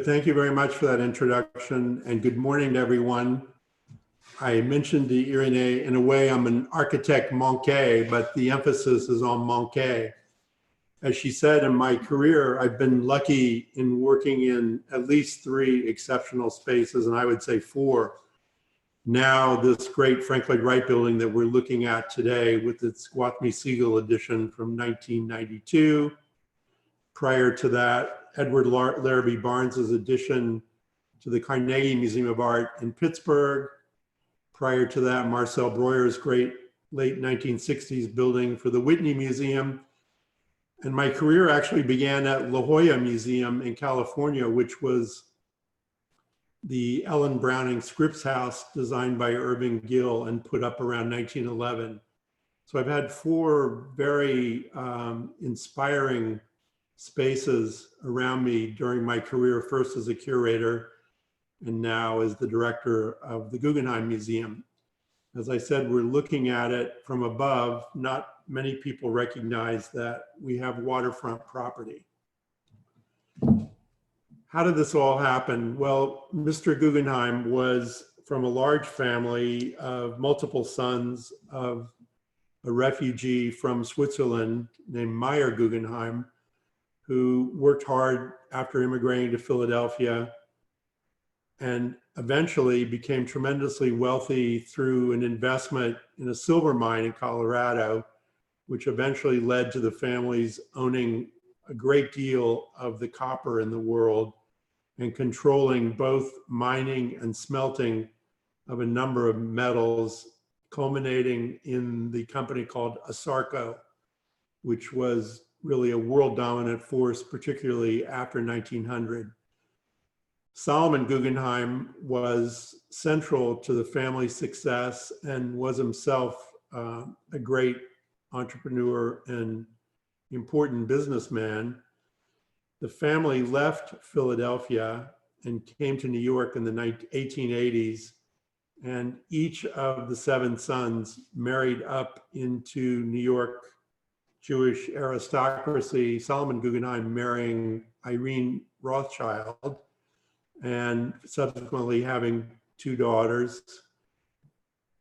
Thank you very much for that introduction, and good morning to everyone. I mentioned to Irene, in a way, I'm an architect manqué, but the emphasis is on manqué. As she said, in my career, I've been lucky in working in at least 3 exceptional spaces, and I would say 4. Now, this great Frank Lloyd Wright building that we're looking at today with its Gwathmey Siegel edition from 1992. Prior to that, Edward Larrabee Barnes's addition to the Carnegie Museum of Art in Pittsburgh. Prior to that, Marcel Breuer's great late 1960s building for the Whitney Museum. And my career actually began at La Jolla Museum in California, which was the Ellen Browning Scripps House designed by Irving Gill and put up around 1911. So I've had 4 very inspiring spaces around me during my career, first as a curator and now as the director of the Guggenheim Museum. As I said, we're looking at it from above. Not many people recognize that we have waterfront property. How did this all happen? Well, Mr. Guggenheim was from a large family of multiple sons of a refugee from Switzerland named Meyer Guggenheim, who worked hard after immigrating to Philadelphia and eventually became tremendously wealthy through an investment in a silver mine in Colorado, which eventually led to the family's owning a great deal of the copper in the world and controlling both mining and smelting of a number of metals, culminating in the company called ASARCO, which was really a world dominant force, particularly after 1900. Solomon Guggenheim was central to the family's success and was himself a great entrepreneur and important businessman. The family left Philadelphia and came to New York in the 1880s, and each of the 7 sons married up into New York Jewish aristocracy, Solomon Guggenheim marrying Irene Rothschild and subsequently having 2 daughters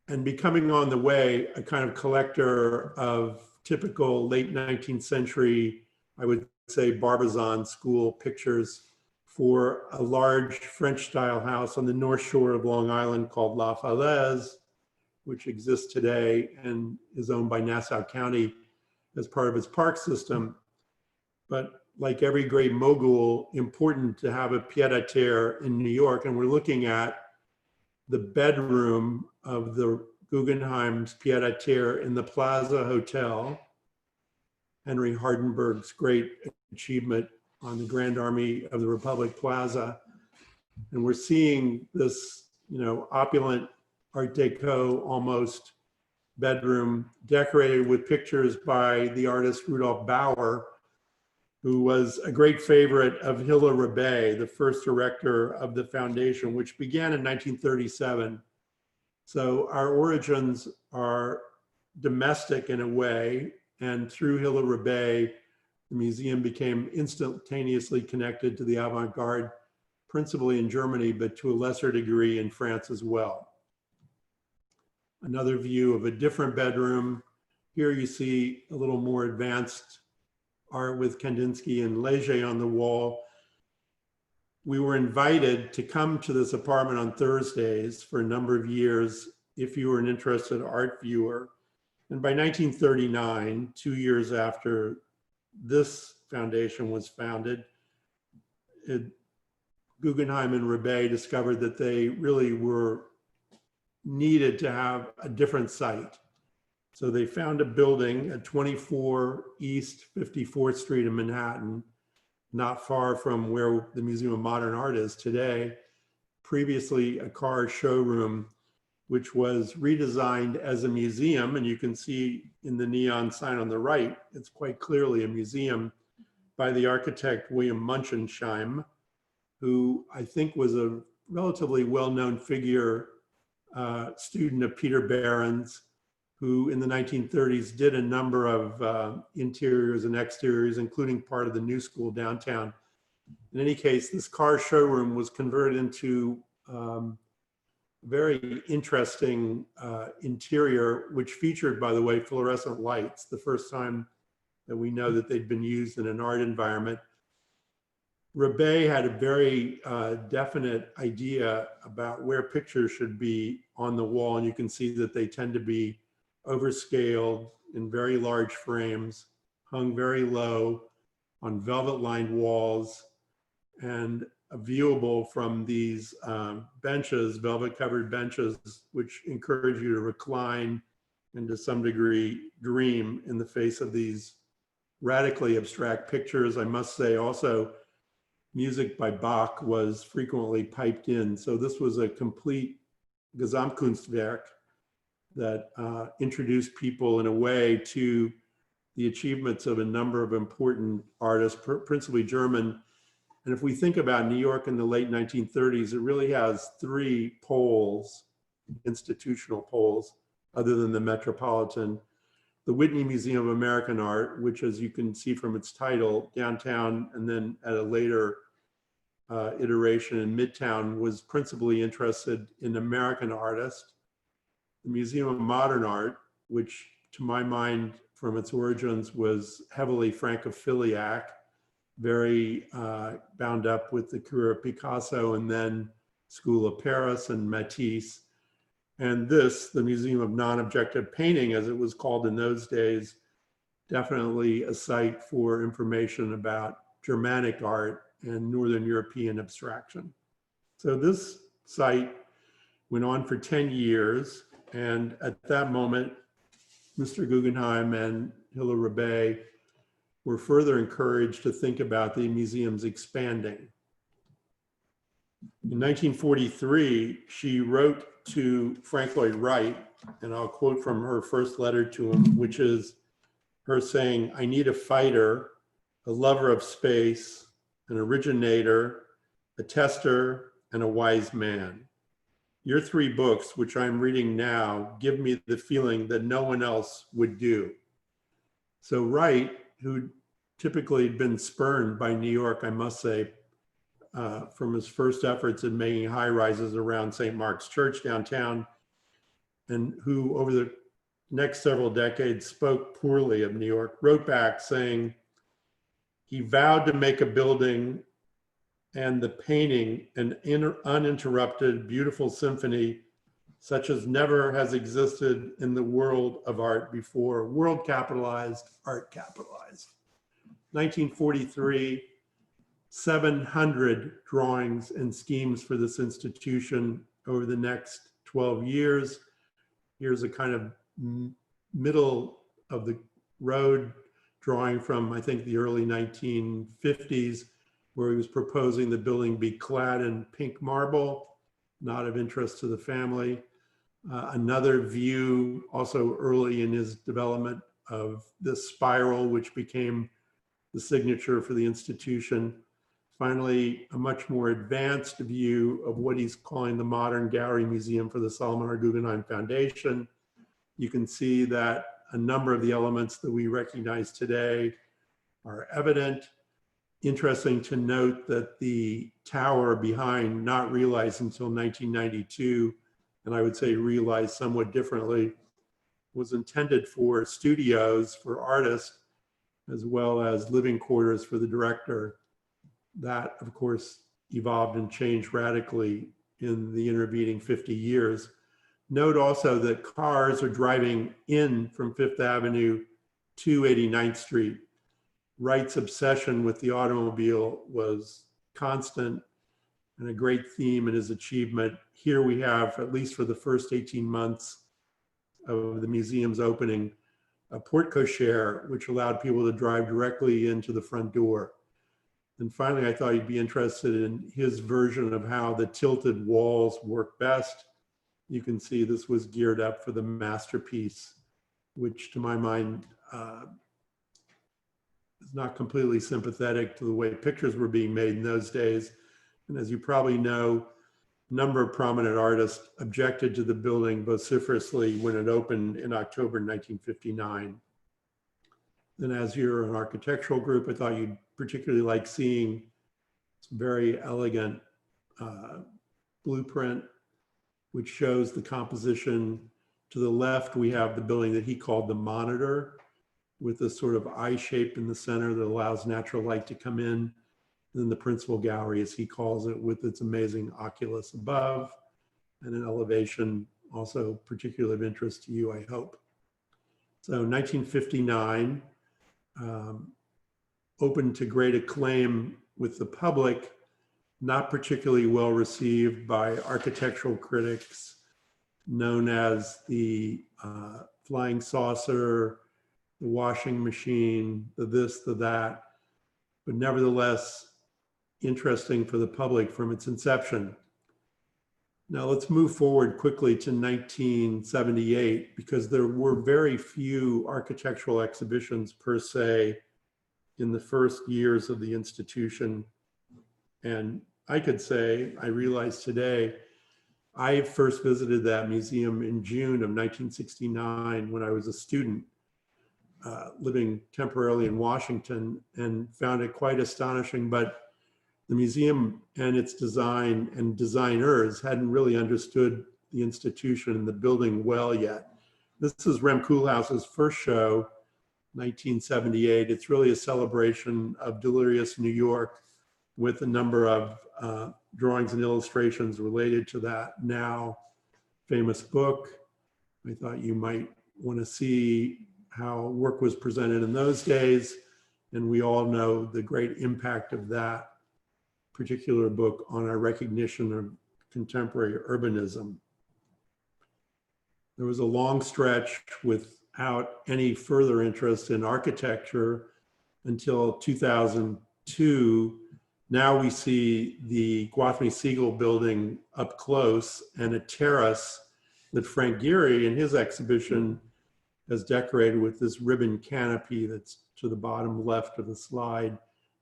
and becoming on the way a kind of collector of typical late 19th century, I would say, Barbizon school pictures for a large French style house on the North Shore of Long Island called La Falaise, which exists today and is owned by Nassau County as part of its park system. But like every great mogul, important to have a pied-à-terre in New York. And we're looking at the bedroom of the Guggenheim's pied-à-terre in the Plaza Hotel, Henry Hardenberg's great achievement on the Grand Army of the Republic Plaza. And we're seeing this, opulent Art Deco almost bedroom decorated with pictures by the artist Rudolf Bauer, who was a great favorite of Hilla Rebay, the first director of the foundation, which began in 1937. So our origins are domestic in a way, and through Hilla Rebay, the museum became instantaneously connected to the avant-garde, principally in Germany, but to a lesser degree in France as well. Another view of a different bedroom. Here you see a little more advanced art with Kandinsky and Leger on the wall. We were invited to come to this apartment on Thursdays for a number of years if you were an interested art viewer. And by 1939, 2 years after this foundation was founded, Guggenheim and Rebay discovered that they really were needed to have a different site. So they found a building at 24 East 54th Street in Manhattan, not far from where the Museum of Modern Art is today, previously a car showroom, which was redesigned as a museum. And you can see in the neon sign on the right, it's quite clearly a museum by the architect William Munchensheim, who I think was a relatively well-known figure, student of Peter Barron's, who in the 1930s did a number of interiors and exteriors, including part of the New School downtown In any case, this car showroom was converted into very interesting interior, which featured, by the way, fluorescent lights, the first time that we know that they'd been used in an art environment. Rebay had a very definite idea about where pictures should be on the wall, and you can see that they tend to be overscaled in very large frames, hung very low on velvet-lined walls, and viewable from these benches, velvet-covered benches, which encourage you to recline and to some degree dream in the face of these radically abstract pictures. I must say also, music by Bach was frequently piped in. So this was a complete Gesamtkunstwerk that introduced people in a way to the achievements of a number of important artists, principally German. And if we think about New York in the late 1930s, it really has three poles, institutional poles, other than the Metropolitan. The Whitney Museum of American Art, which, as you can see from its title, downtown, and then at a later iteration in Midtown, was principally interested in American artists. The Museum of Modern Art, which to my mind, from its origins, was heavily Francophiliac, very bound up with the career of Picasso and then School of Paris and Matisse. And this, the Museum of Non-Objective Painting, as it was called in those days, definitely a site for information about Germanic art and Northern European abstraction. So this site went on for 10 years. And at that moment, Mr. Guggenheim and Hilla Rebay were further encouraged to think about the museum's expanding. In 1943, she wrote to Frank Lloyd Wright, and I'll quote from her first letter to him, which is her saying, "I need a fighter, a lover of space, an originator, a tester, and a wise man. Your three books, which I'm reading now, give me the feeling that no one else would do." So Wright, who typically had been spurned by New York, I must say, from his first efforts in making high rises around St. Mark's Church downtown, and who over the next several decades spoke poorly of New York, wrote back saying he vowed to make a building and the painting an uninterrupted, beautiful symphony such as never has existed in the world of art before. World capitalized, art capitalized. 1943, 700 drawings and schemes for this institution over the next 12 years. Here's a kind of middle of the road drawing from, I think, the early 1950s, where he was proposing the building be clad in pink marble, not of interest to the family. Another view, also early in his development, of this spiral, which became the signature for the institution. Finally, a much more advanced view of what he's calling the Modern Gallery Museum for the Solomon R. Guggenheim Foundation. You can see that a number of the elements that we recognize today are evident. Interesting to note that the tower behind, not realized until 1992, and I would say realized somewhat differently, was intended for studios for artists, as well as living quarters for the director. That, of course, evolved and changed radically in the intervening 50 years. Note also that cars are driving in from Fifth Avenue to 89th Street. Wright's obsession with the automobile was constant and a great theme in his achievement. Here we have, at least for the first 18 months of the museum's opening, a porte cochere, which allowed people to drive directly into the front door. And finally, I thought you'd be interested in his version of how the tilted walls work best. You can see this was geared up for the masterpiece, which to my mind is not completely sympathetic to the way pictures were being made in those days. And as you probably know, a number of prominent artists objected to the building vociferously when it opened in October 1959. Then as you're an architectural group, I thought you'd particularly like seeing It's a very elegant blueprint, which shows the composition. To the left, we have the building that he called the Monitor, with a sort of eye shape in the center that allows natural light to come in. And then the principal gallery, as he calls it, with its amazing oculus above, and an elevation also particularly of interest to you, I hope. So 1959, opened to great acclaim with the public, not particularly well received by architectural critics, known as the flying saucer, the washing machine, the this, the that, but nevertheless interesting for the public from its inception. Now let's move forward quickly to 1978, because there were very few architectural exhibitions per se in the first years of the institution. And I could say, I realize today, I first visited that museum in June of 1969 when I was a student living temporarily in Washington, and found it quite astonishing. But the museum and its design and designers hadn't really understood the institution and the building well yet. This is Rem Koolhaas's first show, 1978. It's really a celebration of delirious New York, with a number of drawings and illustrations related to that now famous book. I thought you might want to see how work was presented in those days. And we all know the great impact of that particular book on our recognition of contemporary urbanism. There was a long stretch without any further interest in architecture until 2002. Now we see the Gwathmey Siegel building up close, and a terrace that Frank Gehry in his exhibition has decorated with this ribbon canopy that's to the bottom left of the slide.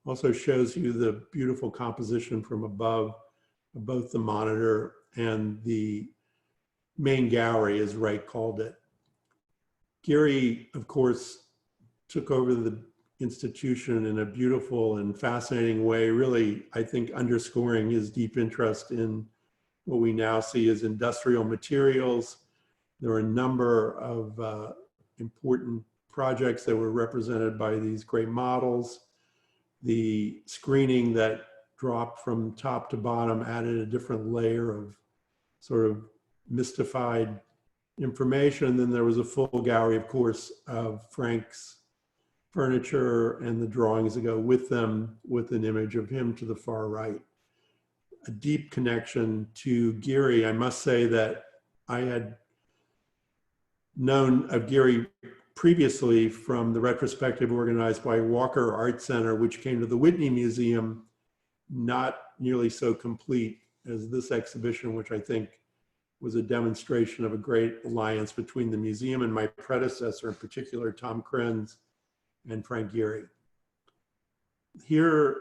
Also shows you the beautiful composition from above of both the Monitor and the main gallery, as Wright called it. Gehry, of course, took over the institution in a beautiful and fascinating way, really, I think, underscoring his deep interest in what we now see as industrial materials. There are a number of important projects that were represented by these great models. The screening that dropped from top to bottom added a different layer of sort of mystified information. And then there was a full gallery, of course, of Frank's furniture and the drawings that go with them, with an image of him to the far right. A deep connection to Gehry. I must say that I had known of Gehry previously from the retrospective organized by Walker Art Center, which came to the Whitney Museum, not nearly so complete as this exhibition, which I think was a demonstration of a great alliance between the museum and my predecessor, in particular, Tom Krenz and Frank Gehry. Here,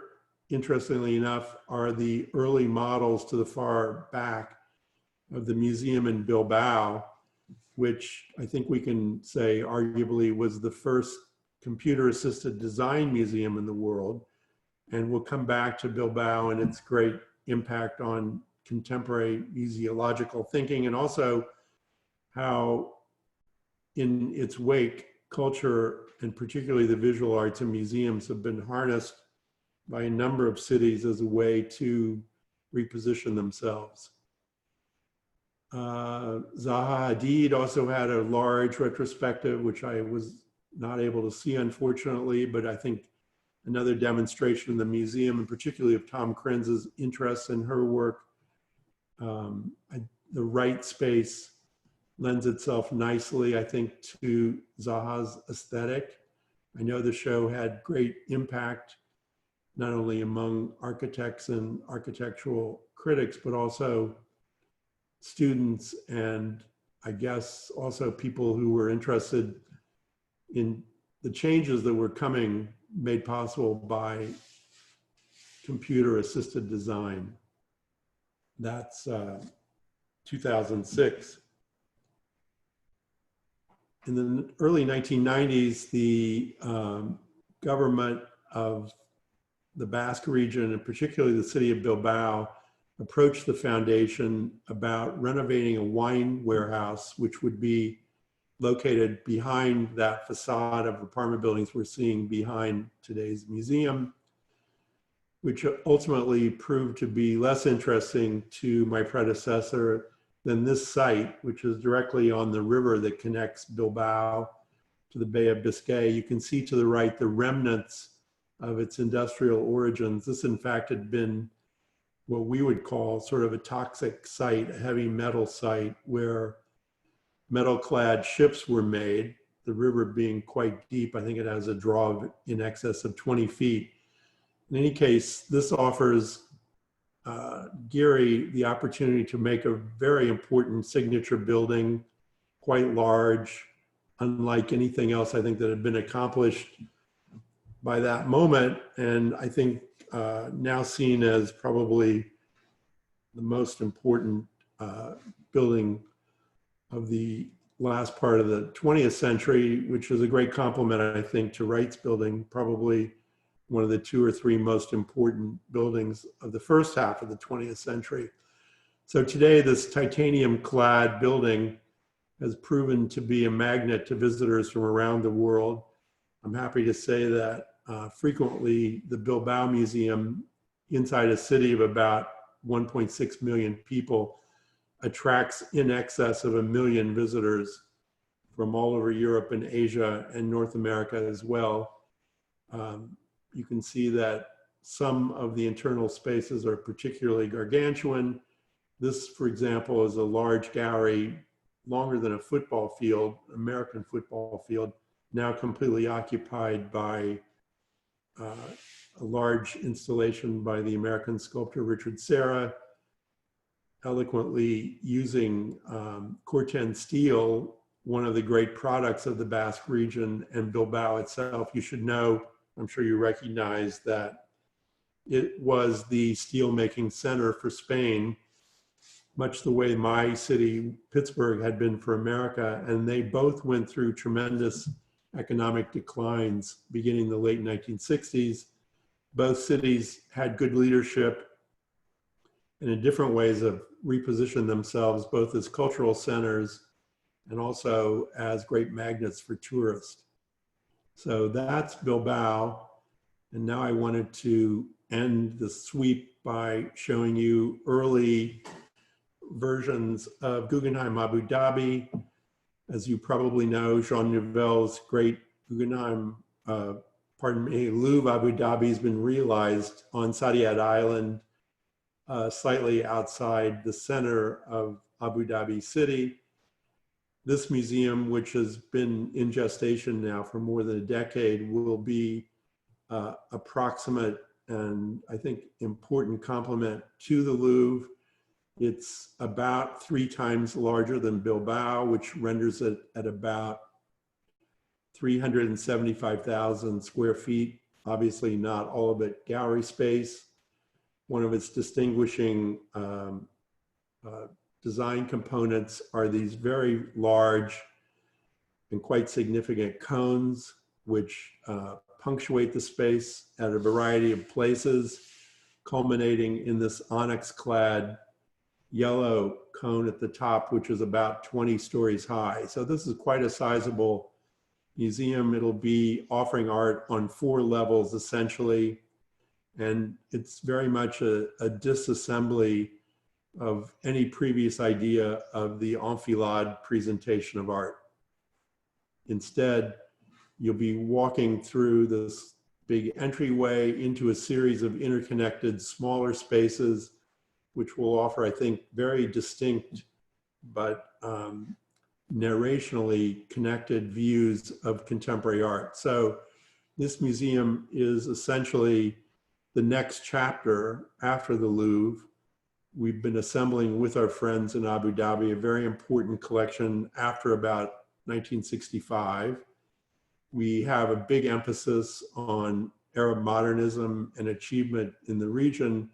interestingly enough, are the early models to the far back of the museum in Bilbao, which I think we can say arguably was the first computer-assisted design museum in the world. And we'll come back to Bilbao and its great impact on contemporary museological thinking, and also how in its wake, culture, and particularly the visual arts and museums, have been harnessed by a number of cities as a way to reposition themselves. Zaha Hadid also had a large retrospective, which I was not able to see, unfortunately, but I think another demonstration in the museum, and particularly of Tom Krenz's interest in her work. The right space lends itself nicely, I think, to Zaha's aesthetic. I know the show had great impact, not only among architects and architectural critics, but also students, and I guess also people who were interested in the changes that were coming, made possible by computer-assisted design. That's 2006. In the early 1990s, the government of the Basque region, and particularly the city of Bilbao, approached the foundation about renovating a wine warehouse, which would be located behind that facade of apartment buildings we're seeing behind today's museum, which ultimately proved to be less interesting to my predecessor than this site, which is directly on the river that connects Bilbao to the Bay of Biscay. You can see to the right the remnants of its industrial origins. This, in fact, had been what we would call sort of a toxic site, a heavy metal site, where metal-clad ships were made, the river being quite deep. I think it has a draw of in excess of 20 feet. In any case, this offers Geary the opportunity to make a very important signature building, quite large, unlike anything else I think that had been accomplished by that moment, and I think now seen as probably the most important building of the last part of the 20th century, which is a great compliment, I think, to Wright's building, probably one of the 2 or 3 most important buildings of the first half of the 20th century. So today, this titanium-clad building has proven to be a magnet to visitors from around the world. I'm happy to say that frequently the Bilbao Museum, inside a city of about 1.6 million people, attracts in excess of 1 million visitors from all over Europe and Asia and North America as well. You can see that some of the internal spaces are particularly gargantuan. This, for example, is a large gallery, longer than a football field, American football field, now completely occupied by a large installation by the American sculptor Richard Serra, eloquently using Corten steel, one of the great products of the Basque region, and Bilbao itself. You should know, I'm sure you recognize, that it was the steelmaking center for Spain, much the way my city, Pittsburgh, had been for America, and they both went through tremendous economic declines beginning the late 1960s. Both cities had good leadership and in different ways have repositioned themselves both as cultural centers and also as great magnets for tourists. So that's Bilbao. And now I wanted to end the sweep by showing you early versions of Guggenheim Abu Dhabi. As you probably know, Jean Nouvel's great Guggenheim, Louvre Abu Dhabi has been realized on Saadiyat Island, slightly outside the center of Abu Dhabi city. This museum, which has been in gestation now for more than a decade, will be approximate and I think important complement to the Louvre. It's about 3 times larger than Bilbao, which renders it at about 375,000 square feet. Obviously not all of it gallery space. One of its distinguishing design components are these very large and quite significant cones, which punctuate the space at a variety of places, culminating in this onyx-clad yellow cone at the top, which is about 20 stories high. So this is quite a sizable museum. It'll be offering art on 4 levels, essentially. And it's very much a disassembly of any previous idea of the enfilade presentation of art. Instead, you'll be walking through this big entryway into a series of interconnected smaller spaces, which will offer, I think, very distinct but narrationally connected views of contemporary art. So this museum is essentially the next chapter after the Louvre. We've been assembling with our friends in Abu Dhabi a very important collection after about 1965. We have a big emphasis on Arab modernism and achievement in the region,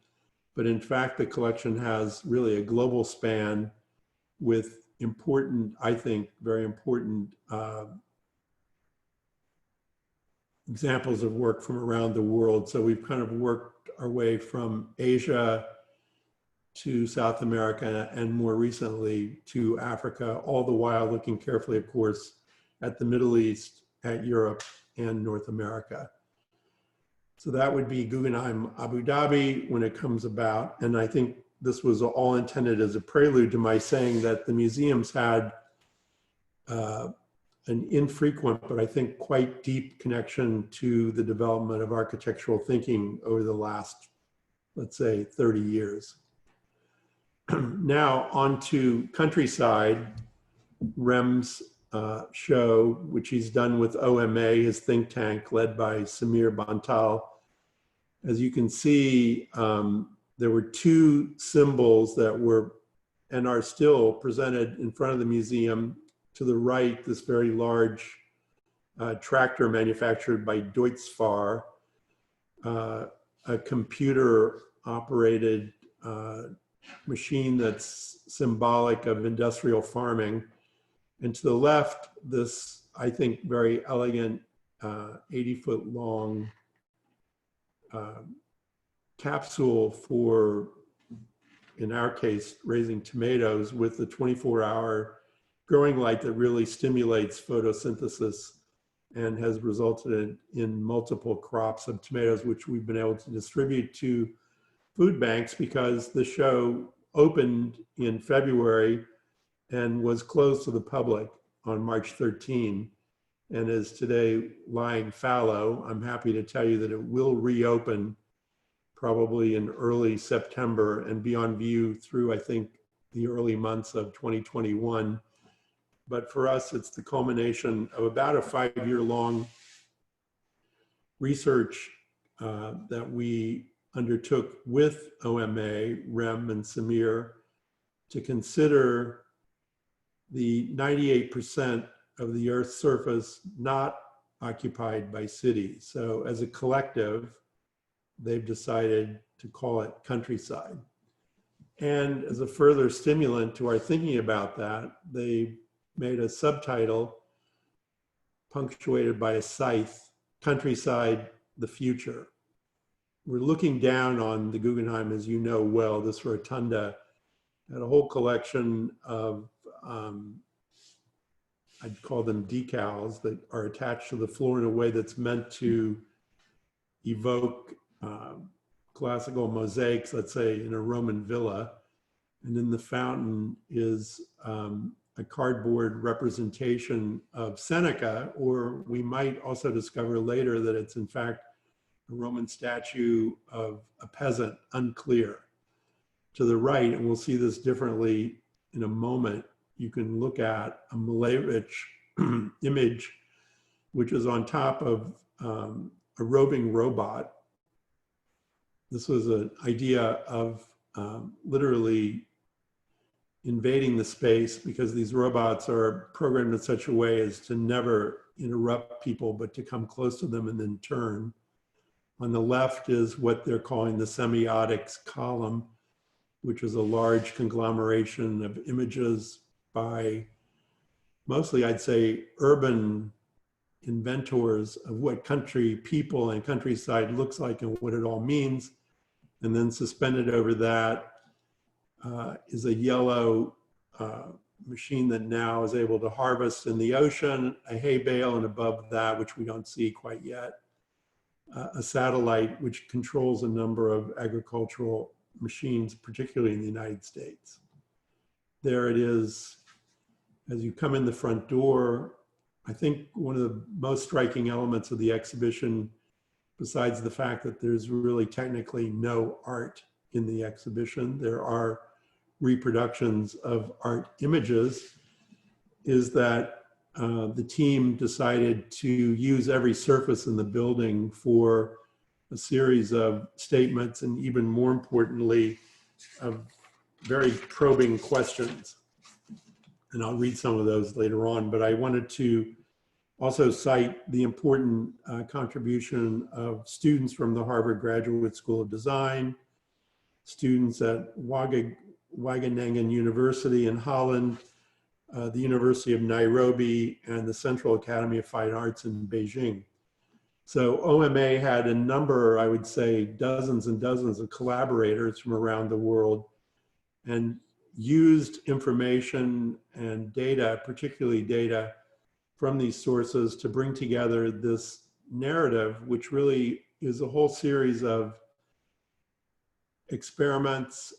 but in fact, the collection has really a global span with important, I think, very important examples of work from around the world. So we've kind of worked our way from Asia to South America and more recently to Africa, all the while looking carefully, of course, at the Middle East, at Europe, and North America. So that would be Guggenheim Abu Dhabi when it comes about. And I think this was all intended as a prelude to my saying that the museums had an infrequent, but I think quite deep connection to the development of architectural thinking over the last, let's say, 30 years. Now on to Countryside, Rem's show, which he's done with OMA, his think tank led by Samir Bantal. As you can see, there were two symbols that were and are still presented in front of the museum. To the right, this very large tractor manufactured by Deutz-Fahr, a computer-operated machine that's symbolic of industrial farming. And to the left, this, I think, very elegant 80-foot long capsule for, in our case, raising tomatoes with the 24-hour growing light that really stimulates photosynthesis and has resulted in multiple crops of tomatoes, which we've been able to distribute to food banks because the show opened in February and was closed to the public on March 13 and is today lying fallow. I'm happy to tell you that it will reopen probably in early September and be on view through, I think, the early months of 2021. But for us, it's the culmination of about a 5-year-long research that we undertook with OMA, Rem, and Samir to consider the 98% of the Earth's surface not occupied by cities. So as a collective, they've decided to call it Countryside. And as a further stimulant to our thinking about that, they made a subtitle punctuated by a scythe, Countryside, the Future. We're looking down on the Guggenheim, as you know well, this rotunda, and a whole collection of, I'd call them decals that are attached to the floor in a way that's meant to evoke classical mosaics, let's say in a Roman villa. And in the fountain is a cardboard representation of Seneca, or we might also discover later that it's in fact a Roman statue of a peasant, unclear. To the right, and we'll see this differently in a moment, you can look at a Malevich image, which is on top of a roving robot. This was an idea of literally invading the space because these robots are programmed in such a way as to never interrupt people, but to come close to them and then turn. On the left is what they're calling the semiotics column, which is a large conglomeration of images by mostly, I'd say, urban inventors of what country people and countryside looks like and what it all means. And then suspended over that is a yellow machine that now is able to harvest in the ocean, a hay bale, and above that, which we don't see quite yet, a satellite which controls a number of agricultural machines, particularly in the United States. There it is. As you come in the front door, I think one of the most striking elements of the exhibition, besides the fact that there's really technically no art in the exhibition, there are reproductions of art images, is that the team decided to use every surface in the building for a series of statements and, even more importantly, of very probing questions. And I'll read some of those later on, but I wanted to also cite the important contribution of students from the Harvard Graduate School of Design, students at Wageningen University in Holland, the University of Nairobi, and the Central Academy of Fine Arts in Beijing. So OMA had a number, I would say dozens and dozens of collaborators from around the world, and used information and data, particularly data from these sources, to bring together this narrative, which really is a whole series of experiments,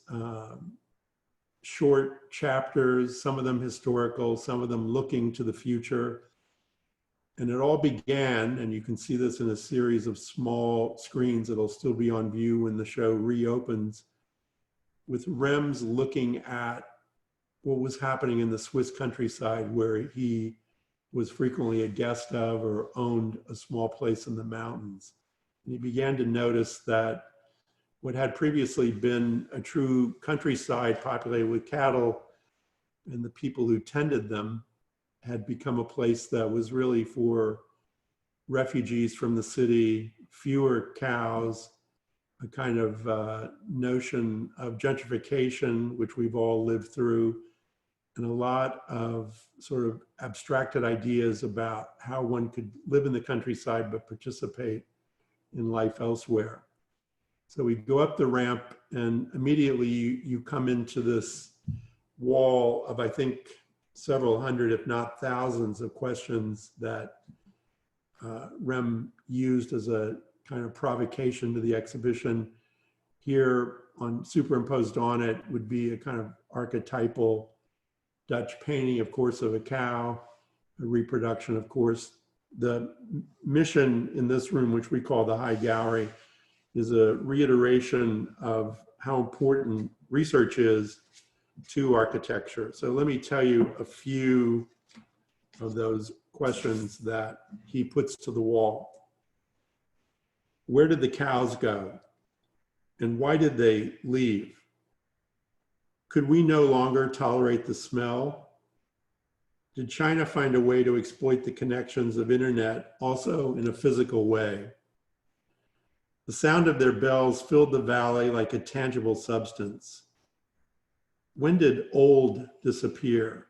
short chapters, some of them historical, some of them looking to the future. And it all began, and you can see this in a series of small screens that'll still be on view when the show reopens, with Rems looking at what was happening in the Swiss countryside, where he was frequently a guest of or owned a small place in the mountains. And he began to notice that what had previously been a true countryside populated with cattle and the people who tended them had become a place that was really for refugees from the city, fewer cows, a kind of notion of gentrification, which we've all lived through, and a lot of sort of abstracted ideas about how one could live in the countryside but participate in life elsewhere. So we go up the ramp, and immediately you come into this wall of, I think, several hundred, if not thousands, of questions that Rem used as a kind of provocation to the exhibition. Here, superimposed on it would be a kind of archetypal Dutch painting, of course, of a cow, a reproduction, of course. The mission in this room, which we call the High Gallery, is a reiteration of how important research is to architecture. So let me tell you a few of those questions that he puts to the wall. Where did the cows go? And why did they leave? Could we no longer tolerate the smell? Did China find a way to exploit the connections of internet also in a physical way? The sound of their bells filled the valley like a tangible substance. When did old disappear?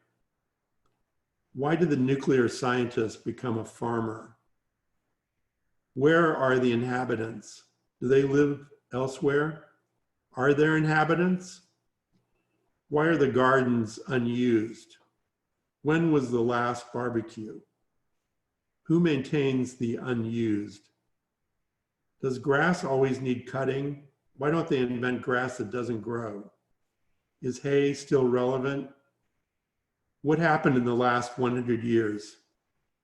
Why did the nuclear scientist become a farmer? Where are the inhabitants? Do they live elsewhere? Are there inhabitants? Why are the gardens unused? When was the last barbecue? Who maintains the unused? Does grass always need cutting? Why don't they invent grass that doesn't grow? Is hay still relevant? What happened in the last 100 years?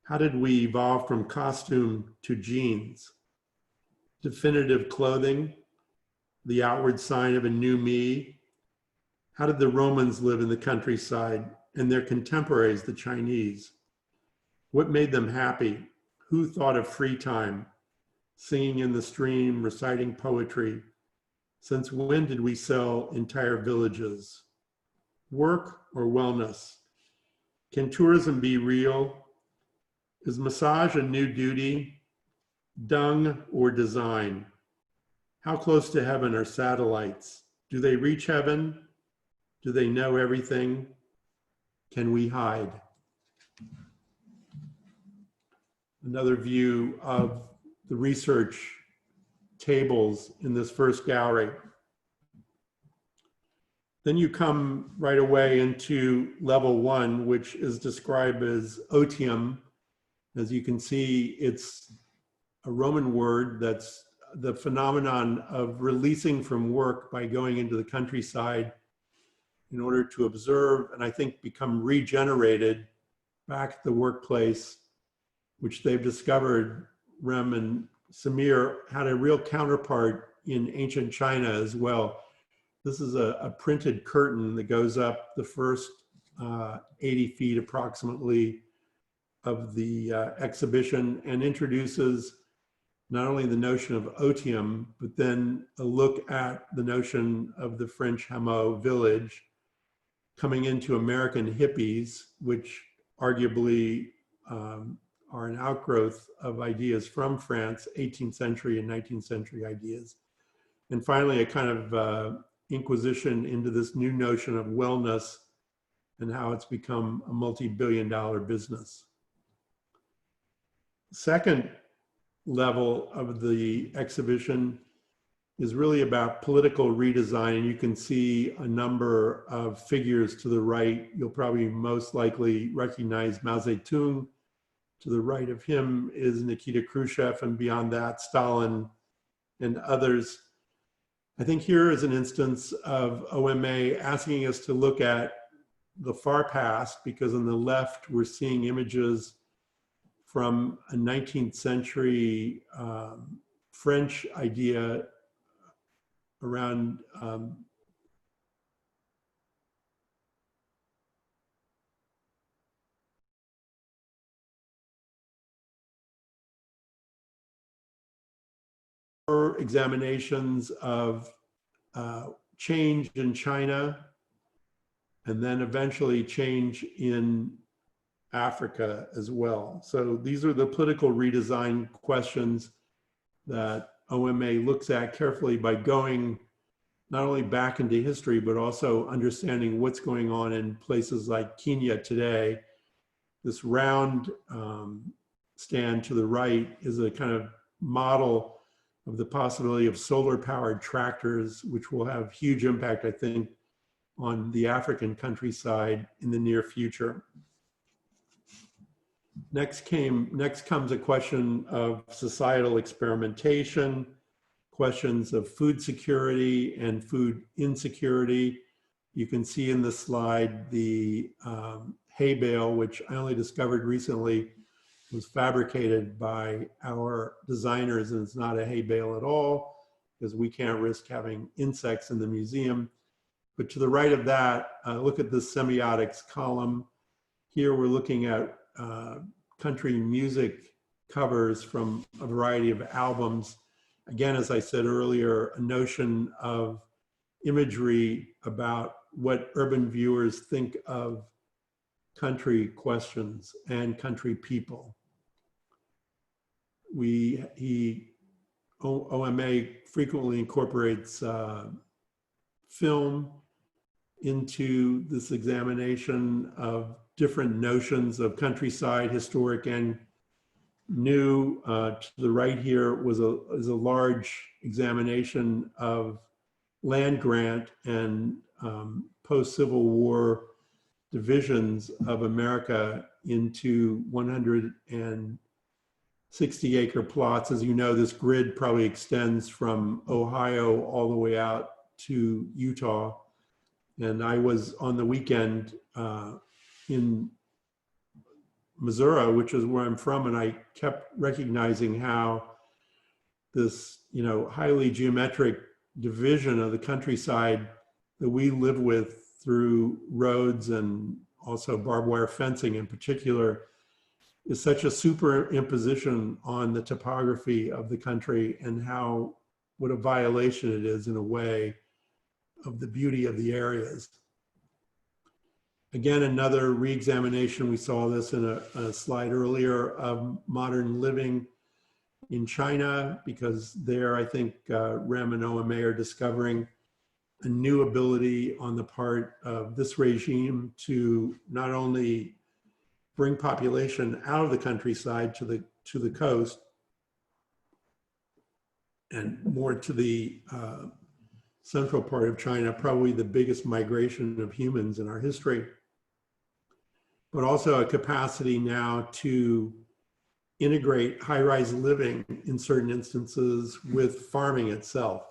How did we evolve from costume to jeans? Definitive clothing, the outward sign of a new me. How did the Romans live in the countryside and their contemporaries, the Chinese? What made them happy? Who thought of free time? Singing in the stream, reciting poetry. Since when did we sell entire villages? Work or wellness? Can tourism be real? Is massage a new duty? Dung or design? How close to heaven are satellites? Do they reach heaven? Do they know everything? Can we hide? Another view of the research tables in this first gallery. Then you come right away into level one, which is described as otium. As you can see, it's a Roman word that's the phenomenon of releasing from work by going into the countryside in order to observe and I think become regenerated back at the workplace, which they've discovered, Rem and Samir, had a real counterpart in ancient China as well. This is a printed curtain that goes up the first 80 feet approximately of the exhibition and introduces not only the notion of otium, but then a look at the notion of the French hameau village coming into American hippies, which arguably are an outgrowth of ideas from France, 18th century and 19th century ideas. And finally, a kind of inquisition into this new notion of wellness and how it's become a multi-billion-dollar business. Second level of the exhibition is really about political redesign. And you can see a number of figures to the right. You'll probably most likely recognize Mao Zedong. To the right of him is Nikita Khrushchev, and beyond that, Stalin and others. I think here is an instance of OMA asking us to look at the far past, because on the left, we're seeing images from a 19th century French idea around examinations of change in China, and then eventually change in Africa as well. So these are the political redesign questions that OMA looks at carefully by going not only back into history, but also understanding what's going on in places like Kenya today. This round stand to the right is a kind of model of the possibility of solar-powered tractors, which will have huge impact, I think, on the African countryside in the near future. Next comes a question of societal experimentation, questions of food security and food insecurity. You can see in the slide the hay bale, which I only discovered recently was fabricated by our designers, and it's not a hay bale at all, because we can't risk having insects in the museum. But to the right of that, look at the semiotics column. Here we're looking at country music covers from a variety of albums. Again, as I said earlier, a notion of imagery about what urban viewers think of country questions and country people. OMA frequently incorporates film into this examination of different notions of countryside, historic and new. To the right here is a large examination of land grant and post-Civil War divisions of America into 160-acre plots. As you know, this grid probably extends from Ohio all the way out to Utah. And I was on the weekend in Missouri, which is where I'm from, and I kept recognizing how this, highly geometric division of the countryside that we live with through roads and also barbed wire fencing in particular is such a superimposition on the topography of the country, and what a violation it is in a way of the beauty of the areas. Again, another re-examination, we saw this in a slide earlier, of modern living in China, because there I think Rem and OMA are discovering a new ability on the part of this regime to not only bring population out of the countryside to the coast and more to the central part of China, probably the biggest migration of humans in our history, but also a capacity now to integrate high-rise living in certain instances with farming itself.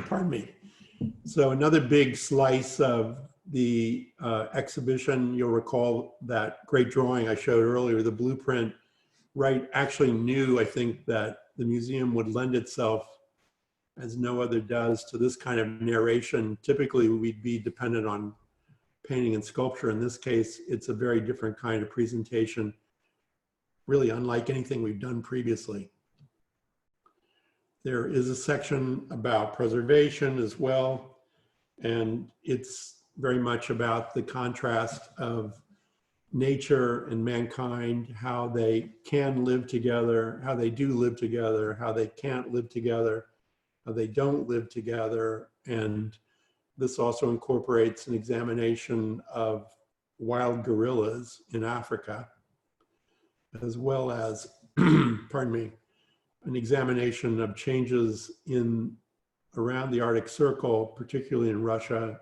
Pardon me. So another big slice of the exhibition, you'll recall that great drawing I showed earlier, the blueprint. Wright actually knew, I think, that the museum would lend itself, as no other does, to this kind of narration. Typically, we'd be dependent on painting and sculpture. In this case, it's a very different kind of presentation, really unlike anything we've done previously. There is a section about preservation as well, and it's very much about the contrast of nature and mankind, how they can live together, how they do live together, how they can't live together, how they don't live together. And this also incorporates an examination of wild gorillas in Africa. as well as, pardon me, an examination of changes around the Arctic Circle, particularly in Russia,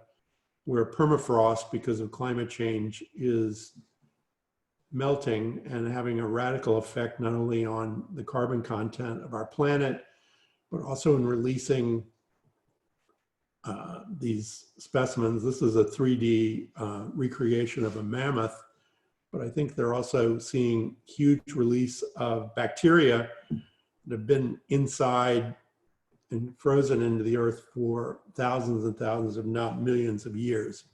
where permafrost, because of climate change, is melting and having a radical effect not only on the carbon content of our planet, but also in releasing these specimens. This is a 3D recreation of a mammoth, but I think they're also seeing huge release of bacteria that have been inside and frozen into the earth for thousands and thousands, if not millions of years.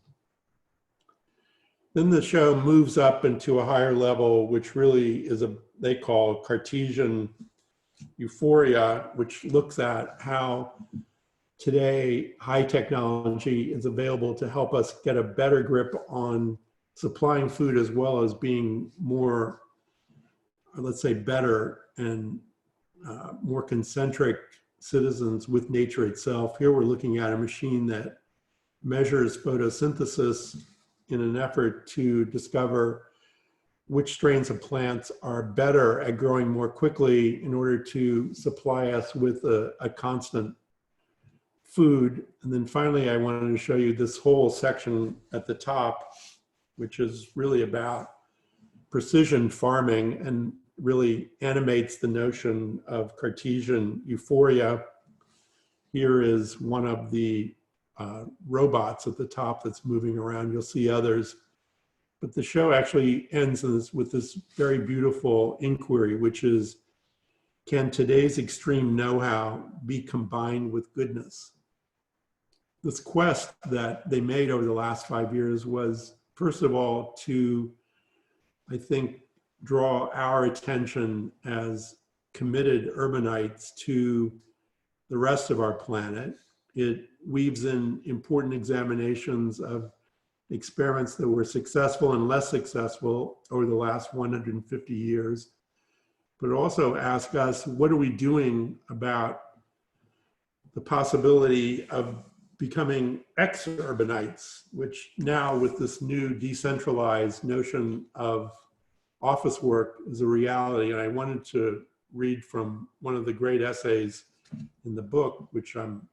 Then the show moves up into a higher level, which really is they call Cartesian Euphoria, which looks at how today high technology is available to help us get a better grip on supplying food, as well as being more, let's say, better and more concentric citizens with nature itself. Here we're looking at a machine that measures photosynthesis in an effort to discover which strains of plants are better at growing more quickly in order to supply us with a constant food. And then finally, I wanted to show you this whole section at the top, which is really about precision farming and really animates the notion of Cartesian Euphoria. Here is one of the robots at the top that's moving around. You'll see others. But the show actually ends with this very beautiful inquiry, which is, can today's extreme know-how be combined with goodness? This quest that they made over the last 5 years was, first of all, to, I think, draw our attention as committed urbanites to the rest of our planet. It weaves in important examinations of experiments that were successful and less successful over the last 150 years, but also ask us, what are we doing about the possibility of becoming ex-urbanites, which now with this new decentralized notion of office work is a reality. And I wanted to read from one of the great essays in the book, which I'm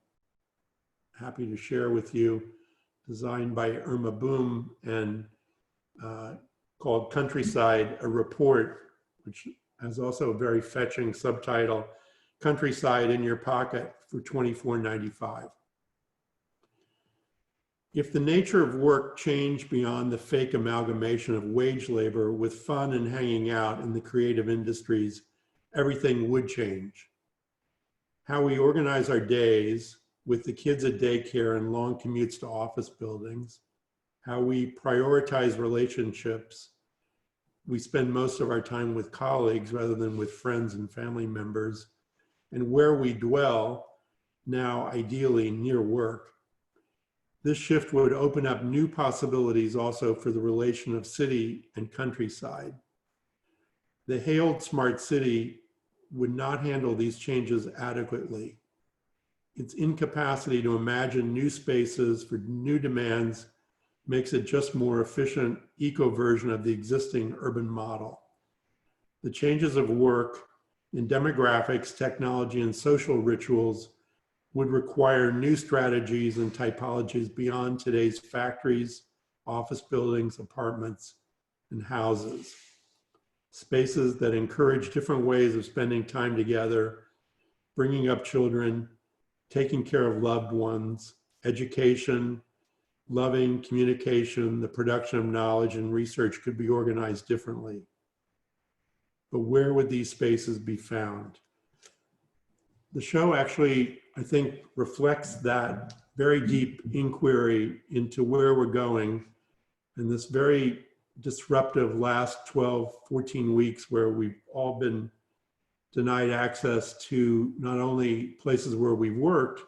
happy to share with you, designed by Irma Boom and called Countryside, a Report, which has also a very fetching subtitle, Countryside in Your Pocket for $24.95. If the nature of work changed beyond the fake amalgamation of wage labor with fun and hanging out in the creative industries, everything would change. How we organize our days with the kids at daycare and long commutes to office buildings, how we prioritize relationships. We spend most of our time with colleagues rather than with friends and family members, and where we dwell, now ideally near work. This shift would open up new possibilities also for the relation of city and countryside. The hailed smart city would not handle these changes adequately. Its incapacity to imagine new spaces for new demands makes it just more efficient eco-version of the existing urban model. The changes of work in demographics, technology, and social rituals would require new strategies and typologies beyond today's factories, office buildings, apartments, and houses. Spaces that encourage different ways of spending time together, bringing up children, taking care of loved ones, education, loving, communication, the production of knowledge and research could be organized differently. But where would these spaces be found? The show actually, I think, reflects that very deep inquiry into where we're going in this very disruptive last 12, 14 weeks where we've all been denied access to not only places where we worked,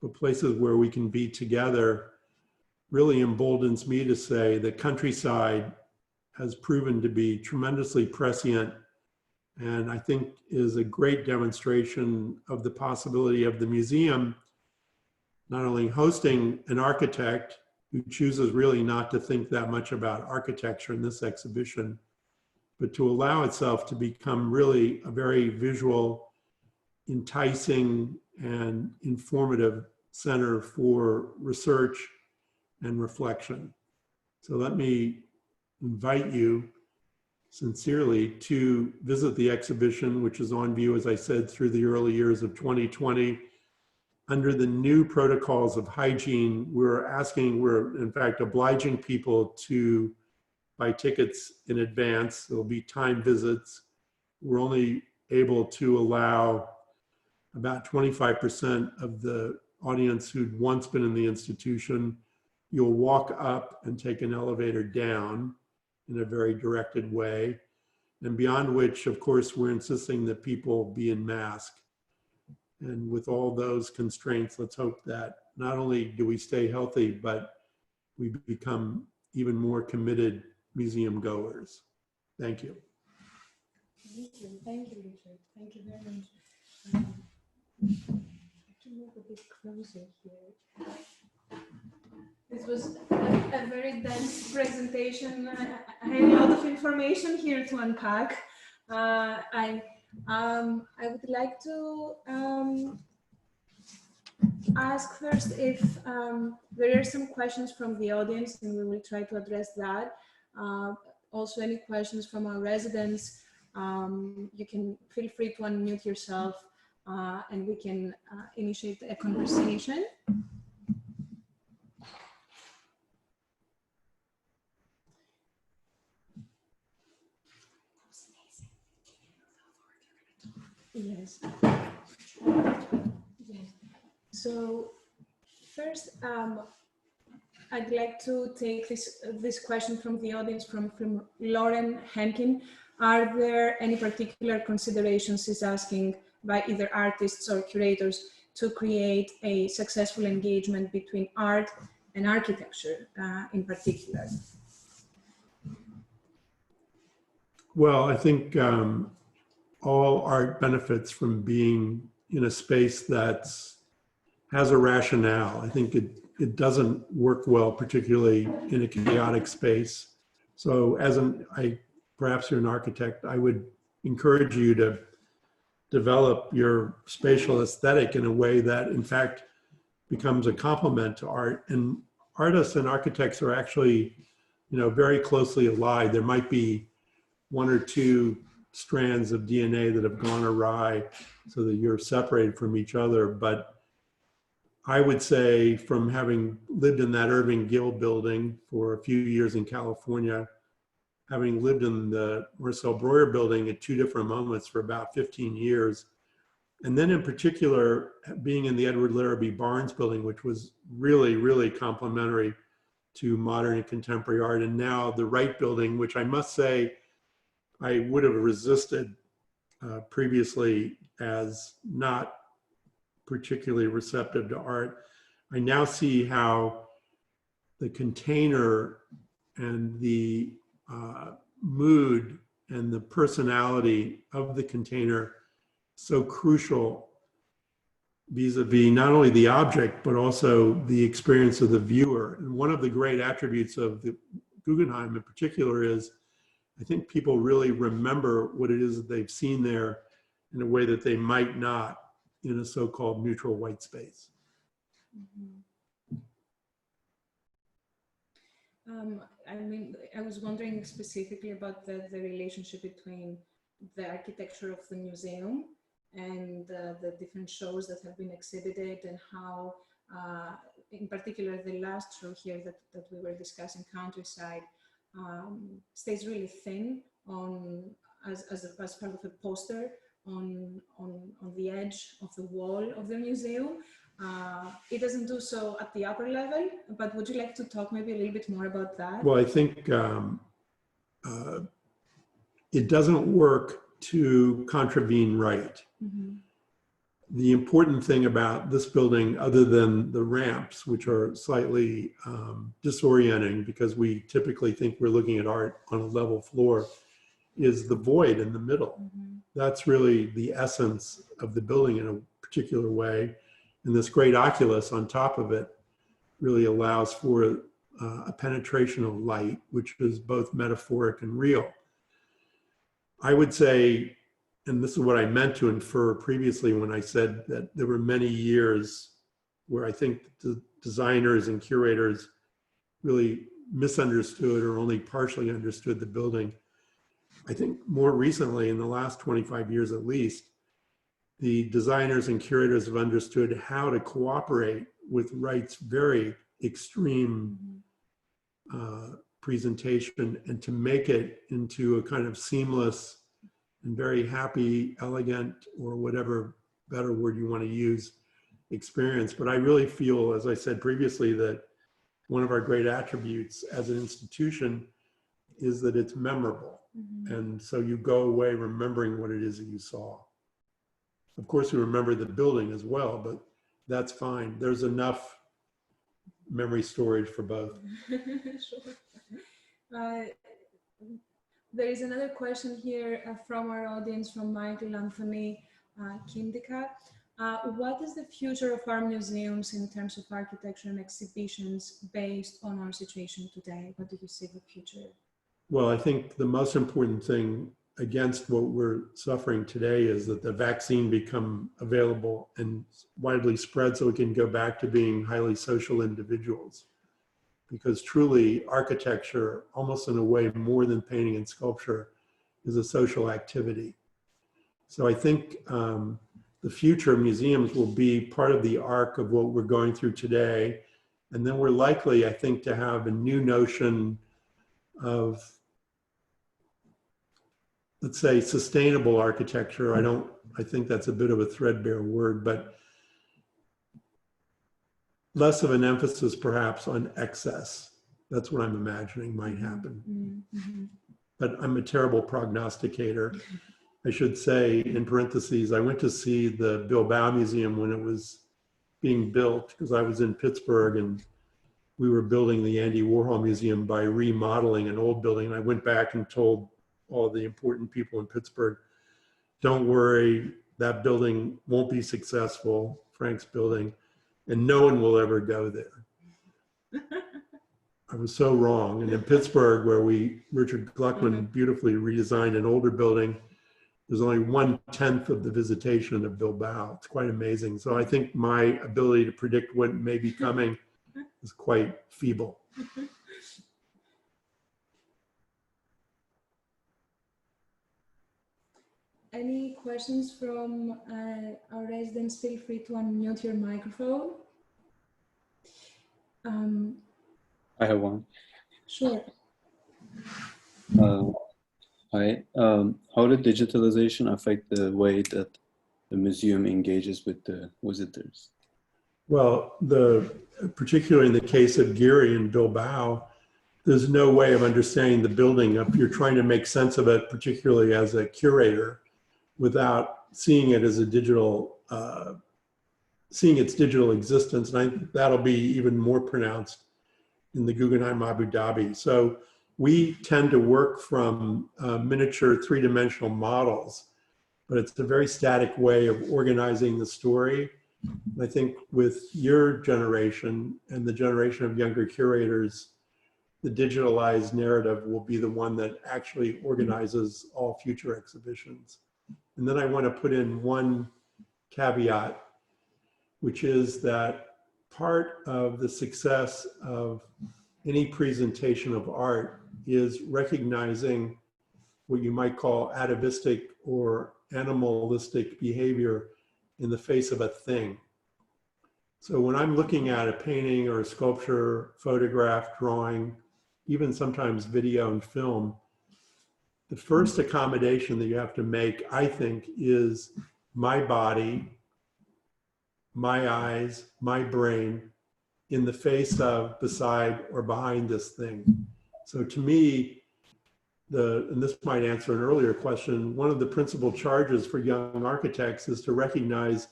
but places where we can be together. Really emboldens me to say that countryside has proven to be tremendously prescient, and I think is a great demonstration of the possibility of the museum not only hosting an architect who chooses really not to think that much about architecture in this exhibition, but to allow itself to become really a very visual, enticing, and informative center for research and reflection. So let me invite you sincerely to visit the exhibition, which is on view, as I said, through the early years of 2020. Under the new protocols of hygiene, we're in fact obliging people to buy tickets in advance. There'll be time visits. We're only able to allow about 25% of the audience who'd once been in the institution. You'll walk up and take an elevator down in a very directed way. And beyond which, of course, we're insisting that people be in mask. And with all those constraints, let's hope that not only do we stay healthy, but we become even more committed museum goers. Thank you. Thank you, Richard. Thank you very much. I can move a bit closer here. This was a very dense presentation. I had a lot of information here to unpack. I would like to ask first if there are some questions from the audience, and we will try to address that. Also, any questions from our residents, you can feel free to unmute yourself and we can initiate a conversation. Yes. Yes. So first, I'd like to take this question from the audience from Lauren Henkin. Are there any particular considerations, she's asking, by either artists or curators to create a successful engagement between art and architecture in particular? Well, I think all art benefits from being in a space that has a rationale. I think it doesn't work well, particularly in a chaotic space. So perhaps you're an architect, I would encourage you to develop your spatial aesthetic in a way that in fact becomes a complement to art. And artists and architects are actually, very closely allied. There might be one or two strands of DNA that have gone awry so that you're separated from each other. But I would say, from having lived in that Irving Gill building for a few years in California, having lived in the Marcel Breuer building at two different moments for about 15 years, and then in particular being in the Edward Larrabee Barnes building, which was really, really complementary to modern and contemporary art, and now the Wright building, which I must say I would have resisted previously as not particularly receptive to art. I now see how the container and the mood and the personality of the container so crucial vis-a-vis not only the object, but also the experience of the viewer. And one of the great attributes of the Guggenheim in particular is, I think people really remember what it is that they've seen there in a way that they might not in a so-called neutral white space. I was wondering specifically about the relationship between the architecture of the museum and the different shows that have been exhibited, and how, in particular, the last show here that we were discussing, Countryside, stays really thin as part of a poster on the edge of the wall of the museum. It doesn't do so at the upper level, but would you like to talk maybe a little bit more about that? Well, I think it doesn't work to contravene right. Mm-hmm. The important thing about this building, other than the ramps, which are slightly disorienting because we typically think we're looking at art on a level floor, is the void in the middle. Mm-hmm. That's really the essence of the building in a particular way. And this great oculus on top of it really allows for a penetration of light, which is both metaphoric and real. I would say, and this is what I meant to infer previously when I said that there were many years where I think the designers and curators really misunderstood or only partially understood the building. I think more recently, in the last 25 years at least, the designers and curators have understood how to cooperate with Wright's very extreme presentation and to make it into a kind of seamless and very happy, elegant, or whatever better word you want to use, experience. But I really feel, as I said previously, that one of our great attributes as an institution is that it's memorable. And so you go away remembering what it is that you saw. Of course, you remember the building as well, but that's fine. There's enough memory storage for both. Sure. There is another question here from our audience, from Michael Anthony Kindika. What is the future of our museums in terms of architecture and exhibitions based on our situation today? What do you see the future? Well, I think the most important thing against what we're suffering today is that the vaccine become available and widely spread so we can go back to being highly social individuals. Because truly, architecture, almost in a way more than painting and sculpture, is a social activity. So I think the future of museums will be part of the arc of what we're going through today. And then we're likely, I think, to have a new notion of, let's say, sustainable architecture. I think that's a bit of a threadbare word, but less of an emphasis perhaps on excess. That's what I'm imagining might happen. But I'm a terrible prognosticator. I should say, in parentheses, I went to see the Bilbao Museum when it was being built, because I was in Pittsburgh and we were building the Andy Warhol Museum by remodeling an old building. And I went back and told all the important people in Pittsburgh, don't worry, that building won't be successful, Frank's building, and no one will ever go there. I was so wrong. And in Pittsburgh, where Richard Gluckman beautifully redesigned an older building, there's only 1/10 of the visitation of Bilbao. It's quite amazing. So I think my ability to predict what may be coming is quite feeble. Any questions from our residents? Feel free to unmute your microphone. I have one. Sure. Hi. How did digitalization affect the way that the museum engages with the visitors? Well, particularly in the case of Giri in Bilbao, there's no way of understanding the building if you're trying to make sense of it, particularly as a curator, without seeing it as a digital, seeing its digital existence. And I think that'll be even more pronounced in the Guggenheim Abu Dhabi. So we tend to work from miniature three-dimensional models, but it's a very static way of organizing the story. And I think with your generation and the generation of younger curators, the digitalized narrative will be the one that actually organizes all future exhibitions. And then I want to put in one caveat, which is that part of the success of any presentation of art is recognizing what you might call atavistic or animalistic behavior in the face of a thing. So when I'm looking at a painting or a sculpture, photograph, drawing, even sometimes video and film, the first accommodation that you have to make, I think, is my body, my eyes, my brain in the face of, beside, or behind this thing. So to me, and this might answer an earlier question, one of the principal charges for young architects is to recognize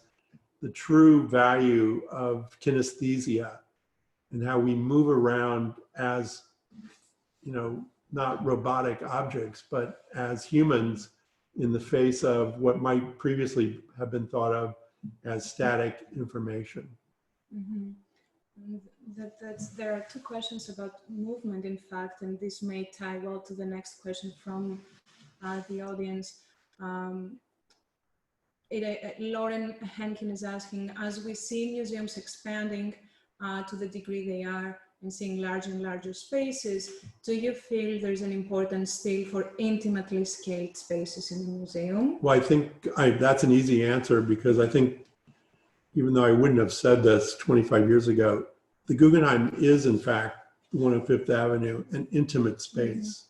the true value of kinesthesia and how we move around as, not robotic objects, but as humans in the face of what might previously have been thought of as static information. There are two questions about movement, in fact, and this may tie well to the next question from the audience. Lauren Henkin is asking, as we see museums expanding to the degree they are and seeing larger and larger spaces, do you feel there's an importance still for intimately scaled spaces in the museum? Well, I think that's an easy answer, because I think, even though I wouldn't have said this 25 years ago, the Guggenheim is, in fact, the one on Fifth Avenue, an intimate space.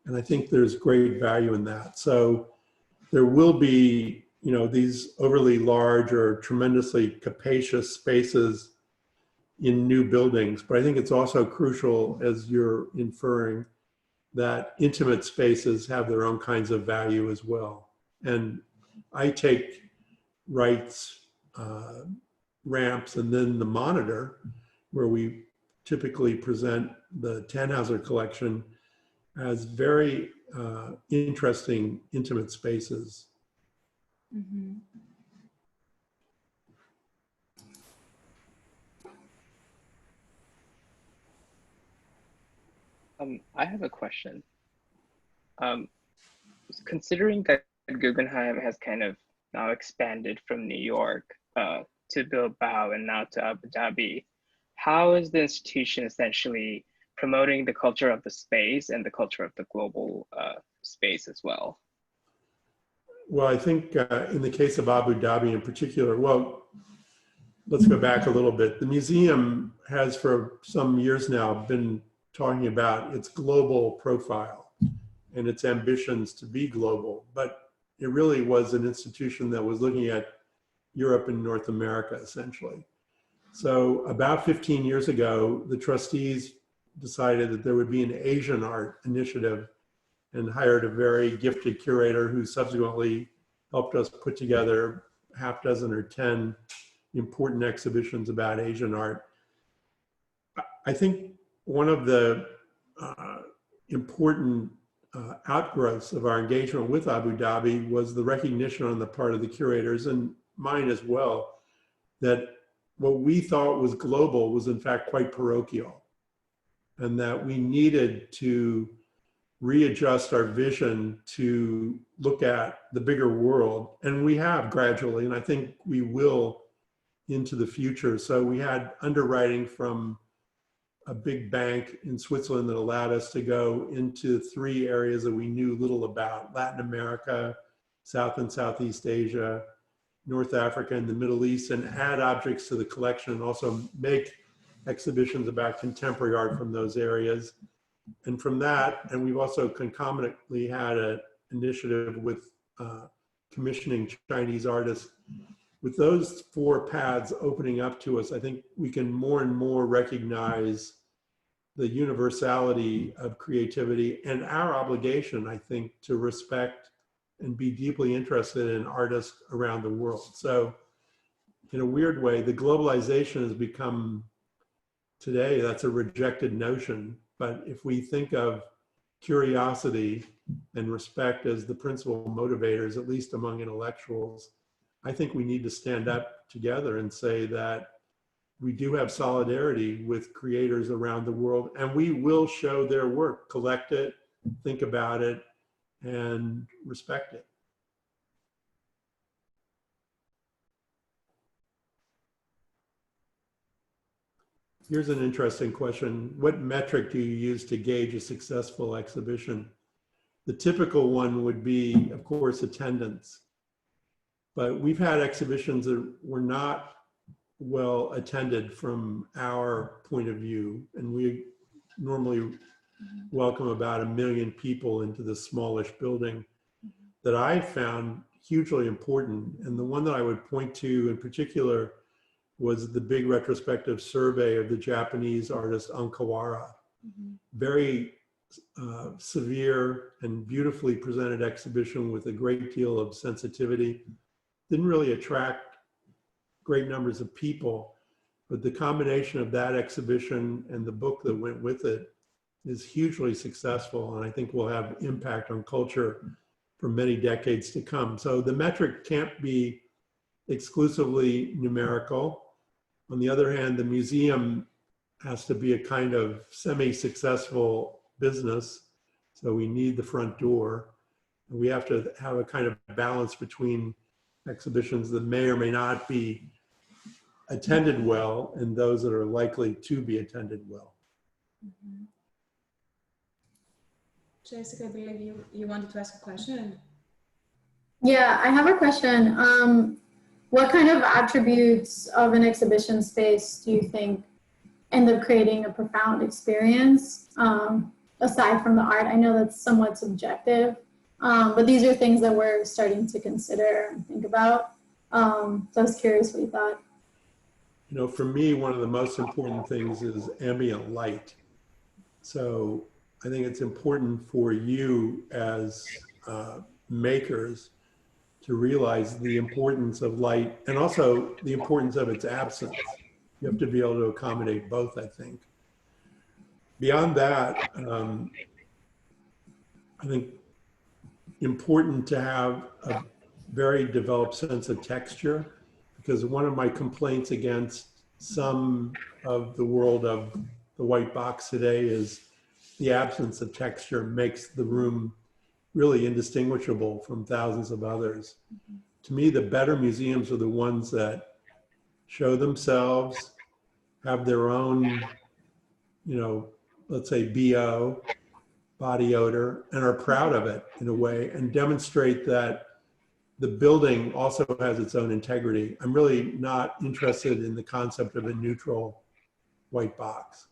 And I think there's great value in that. So there will be, you know, these overly large or tremendously capacious spaces in new buildings. But I think it's also crucial, as you're inferring, that intimate spaces have their own kinds of value as well. And I take Wright's ramps and then the Monitor, where we typically present the Tannhauser collection, as very interesting intimate spaces. Mm-hmm. I have a question. Considering that Guggenheim has kind of now expanded from New York to Bilbao and now to Abu Dhabi, how is the institution essentially promoting the culture of the space and the culture of the global space as well? Well, I think in the case of Abu Dhabi in particular, well, let's go back a little bit. The museum has for some years now been talking about its global profile and its ambitions to be global, but it really was an institution that was looking at Europe and North America, essentially. So about 15 years ago, the trustees decided that there would be an Asian art initiative and hired a very gifted curator who subsequently helped us put together half dozen or 10 important exhibitions about Asian art. I think one of the important outgrowths of our engagement with Abu Dhabi was the recognition on the part of the curators, and mine as well, that what we thought was global was in fact quite parochial, and that we needed to readjust our vision to look at the bigger world. And we have gradually, and I think we will into the future. So we had underwriting from a big bank in Switzerland that allowed us to go into 3 areas that we knew little about: Latin America, South and Southeast Asia, North Africa, and the Middle East, and add objects to the collection and also make exhibitions about contemporary art from those areas. And from that, and we've also concomitantly had an initiative with commissioning Chinese artists. With those 4 paths opening up to us, I think we can more and more recognize the universality of creativity and our obligation, I think, to respect and be deeply interested in artists around the world. So in a weird way, the globalization has become, today, that's a rejected notion. But if we think of curiosity and respect as the principal motivators, at least among intellectuals, I think we need to stand up together and say that we do have solidarity with creators around the world, and we will show their work, collect it, think about it, and respect it. Here's an interesting question. What metric do you use to gauge a successful exhibition? The typical one would be, of course, attendance. But we've had exhibitions that were not well attended from our point of view. And we normally welcome about 1 million people into this smallish building that I found hugely important. And the one that I would point to in particular was the big retrospective survey of the Japanese artist Kawara. Very severe and beautifully presented exhibition with a great deal of sensitivity. Didn't really attract great numbers of people, but the combination of that exhibition and the book that went with it is hugely successful, and I think will have impact on culture for many decades to come. So the metric can't be exclusively numerical. On the other hand, the museum has to be a kind of semi-successful business, so we need the front door. We have to have a kind of balance between exhibitions that may or may not be attended well and those that are likely to be attended well. Mm-hmm. Jessica, I believe you wanted to ask a question. Yeah, I have a question. What kind of attributes of an exhibition space do you think end up creating a profound experience, aside from the art? I know that's somewhat subjective, but these are things that we're starting to consider and think about. So I was curious what you thought. You know, for me, one of the most important things is ambient light. So I think it's important for you as makers to realize the importance of light and also the importance of its absence. You have to be able to accommodate both, I think. Beyond that, I think important to have a very developed sense of texture, because one of my complaints against some of the world of the white box today is the absence of texture makes the room really indistinguishable from thousands of others. Mm-hmm. To me, the better museums are the ones that show themselves, have their own, you know, let's say BO, body odor, and are proud of it in a way and demonstrate that the building also has its own integrity. I'm really not interested in the concept of a neutral white box.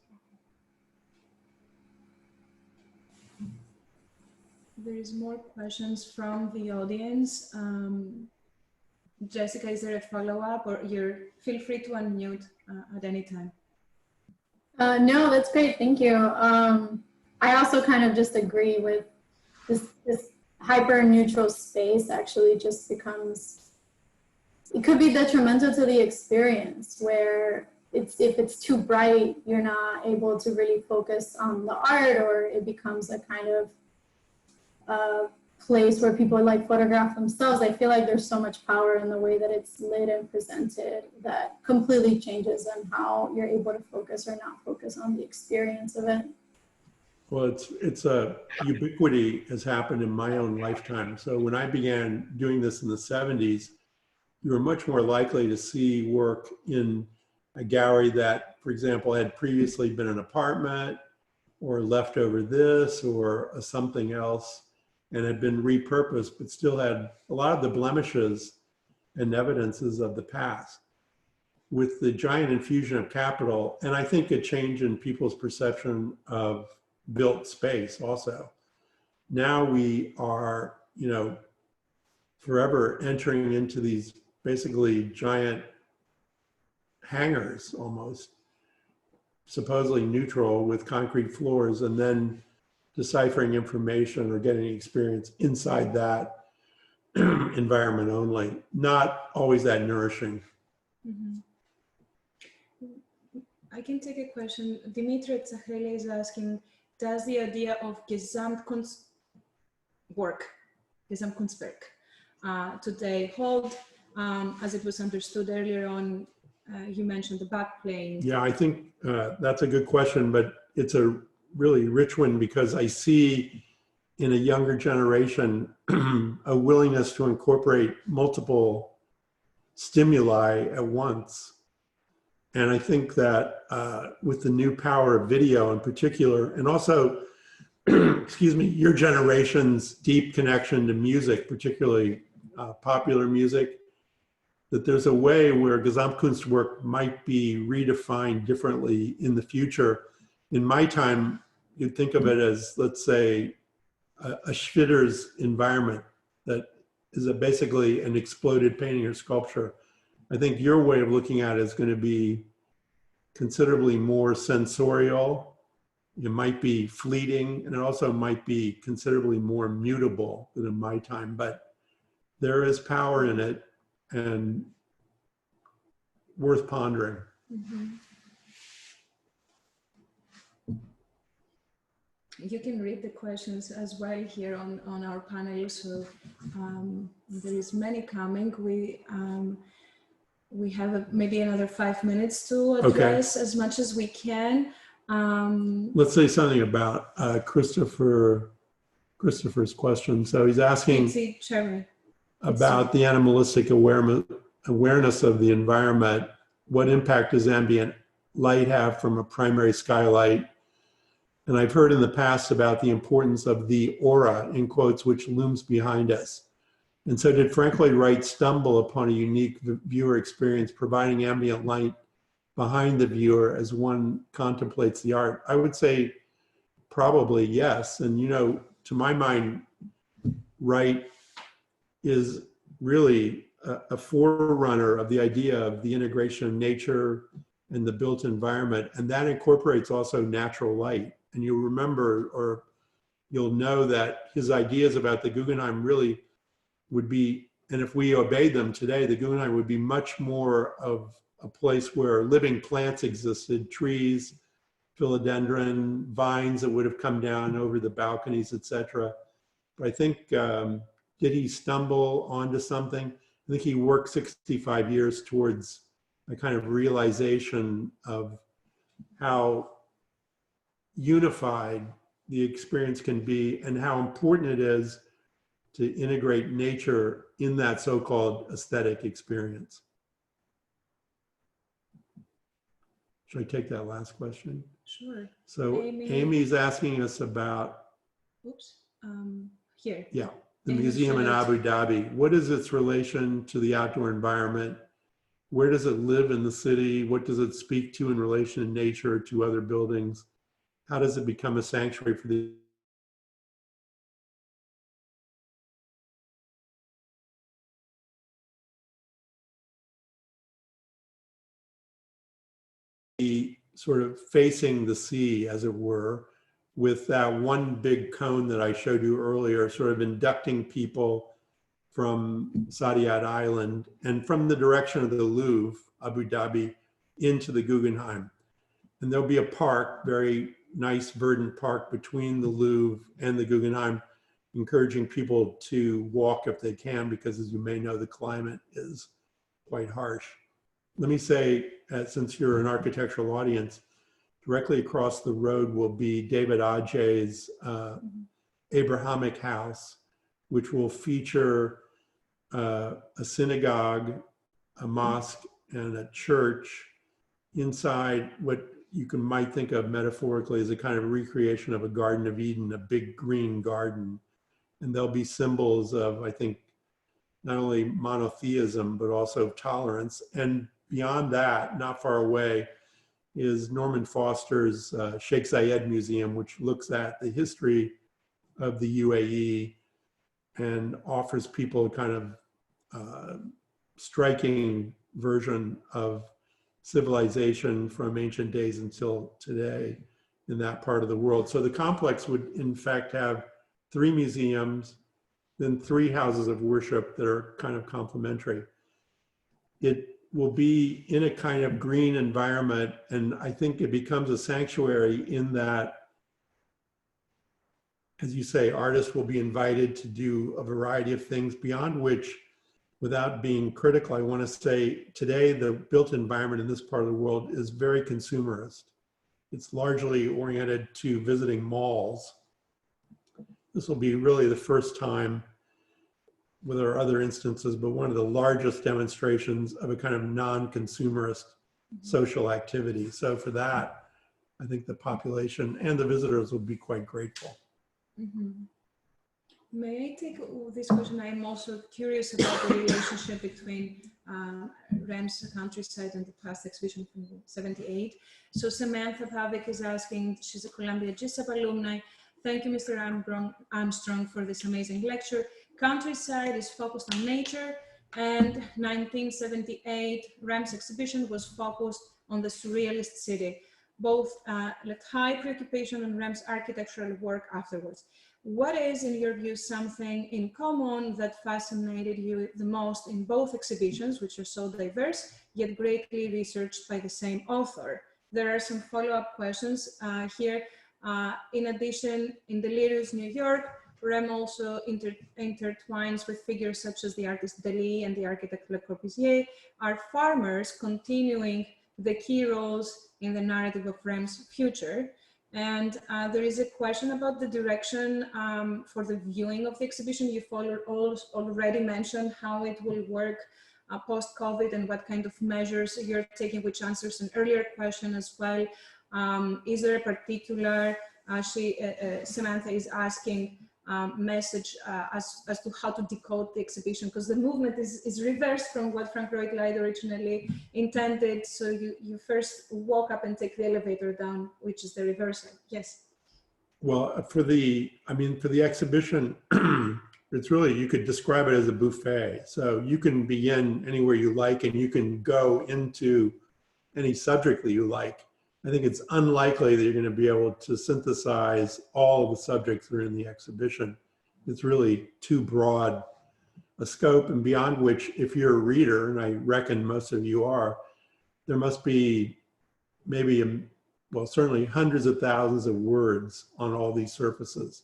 There's more questions from the audience. Jessica, is there a follow-up, or feel free to unmute at any time? No, that's great. Thank you. I also kind of just agree with this hyper neutral space actually just becomes, it could be detrimental to the experience, where if it's too bright, you're not able to really focus on the art, or it becomes a kind of place where people like photograph themselves. I feel like there's so much power in the way that it's lit and presented that completely changes on how you're able to focus or not focus on the experience of it. Well, it's a ubiquity has happened in my own lifetime. So when I began doing this in the 70s, you were much more likely to see work in a gallery that, for example, had previously been an apartment or left over this or something else and had been repurposed, but still had a lot of the blemishes and evidences of the past. With the giant infusion of capital, and I think a change in people's perception of built space also. Now we are, you know, forever entering into these basically giant hangars almost, supposedly neutral with concrete floors, and then deciphering information or getting experience inside that environment only. Not always that nourishing. Mm-hmm. I can take a question. Dimitri Tsaheli is asking, does the idea of Gesamtkunstwerk today hold as it was understood earlier on? You mentioned the backplane. Yeah, I think that's a good question, but it's a really rich one because I see in a younger generation a willingness to incorporate multiple stimuli at once. And I think that with the new power of video in particular, and also, excuse me, your generation's deep connection to music, particularly popular music, that there's a way where Gesamtkunstwerk might be redefined differently in the future. In my time, you'd think of it as, let's say, a Schwitter's environment that is basically an exploded painting or sculpture. I think your way of looking at it is going to be considerably more sensorial. It might be fleeting, and it also might be considerably more mutable than in my time, but there is power in it and worth pondering. Mm-hmm. You can read the questions as well here on our panel. So there is many coming. We have maybe another 5 minutes to address as much as we can. Let's say something about Christopher Christopher's question. So he's asking Chairman. about the animalistic awareness of the environment. What impact does ambient light have from a primary skylight? And I've heard in the past about the importance of the aura, in quotes, which looms behind us. And so did Frank Lloyd Wright stumble upon a unique viewer experience providing ambient light behind the viewer as one contemplates the art? I would say probably yes. And, you know, to my mind, Wright is really a forerunner of the idea of the integration of nature and the built environment. And that incorporates also natural light. And you'll remember, or you'll know that his ideas about the Guggenheim really would be, and if we obeyed them today, the Guggenheim would be much more of a place where living plants existed, trees, philodendron, vines that would have come down over the balconies, etc. But I think, did he stumble onto something? I think he worked 65 years towards a kind of realization of how unified the experience can be and how important it is to integrate nature in that so-called aesthetic experience. Should I take that last question? Sure. So Amy's asking us about, here. Yeah, the museum in Abu Dhabi. What is its relation to the outdoor environment? Where does it live in the city? What does it speak to in relation to nature, to other buildings? How does it become a sanctuary for the sort of facing the sea, as it were, with that one big cone that I showed you earlier, sort of inducting people from Saadiyat Island and from the direction of the Louvre, Abu Dhabi, into the Guggenheim. And there'll be a park, very nice verdant park between the Louvre and the Guggenheim, encouraging people to walk if they can, because as you may know, the climate is quite harsh. Let me say, since you're an architectural audience, directly across the road will be David Adjaye's Abrahamic House, which will feature a synagogue, a mosque, and a church inside what you might think of metaphorically as a kind of recreation of a Garden of Eden, a big green garden. And there'll be symbols of, I think, not only monotheism, but also tolerance. And beyond that, not far away, is Norman Foster's Sheikh Zayed Museum, which looks at the history of the UAE and offers people a kind of striking version of civilization from ancient days until today in that part of the world. So the complex would in fact have 3 museums, then 3 houses of worship that are kind of complementary. It will be in a kind of green environment, and I think it becomes a sanctuary in that, as you say, artists will be invited to do a variety of things, beyond which, without being critical, I want to say today the built environment in this part of the world is very consumerist. It's largely oriented to visiting malls. This will be really the first time, well, there are other instances, but one of the largest demonstrations of a kind of non-consumerist social activity. So for that, I think the population and the visitors will be quite grateful. May I take this question? I'm also curious about the relationship between REM's countryside and the past exhibition from '78. So Samantha Pavik is asking, she's a Columbia GSAP alumni. Thank you, Mr. Armstrong, for this amazing lecture. Countryside is focused on nature, and 1978 REM's exhibition was focused on the surrealist city. Both left high preoccupation on REM's architectural work afterwards. What is, in your view, something in common that fascinated you the most in both exhibitions, which are so diverse, yet greatly researched by the same author? There are some follow-up questions here. In addition, in Delirious New York, REM also intertwines with figures such as the artist Dali and the architect Le Corbusier. Are farmers continuing the key roles in the narrative of REM's future? And there is a question about the direction for the viewing of the exhibition. You've already mentioned how it will work post-COVID and what kind of measures you're taking, which answers an earlier question as well. Is there a particular, Samantha is asking, message as to how to decode the exhibition, because the movement is reversed from what Frank Lloyd Wright originally intended. So you first walk up and take the elevator down, which is the reversal. Yes. Well, for the exhibition, it's really, you could describe it as a buffet. So you can begin anywhere you like, and you can go into any subject that you like. I think it's unlikely that you're going to be able to synthesize all of the subjects that are in the exhibition. It's really too broad a scope, and beyond which, if you're a reader, and I reckon most of you are, there must be maybe, well, certainly hundreds of thousands of words on all these surfaces.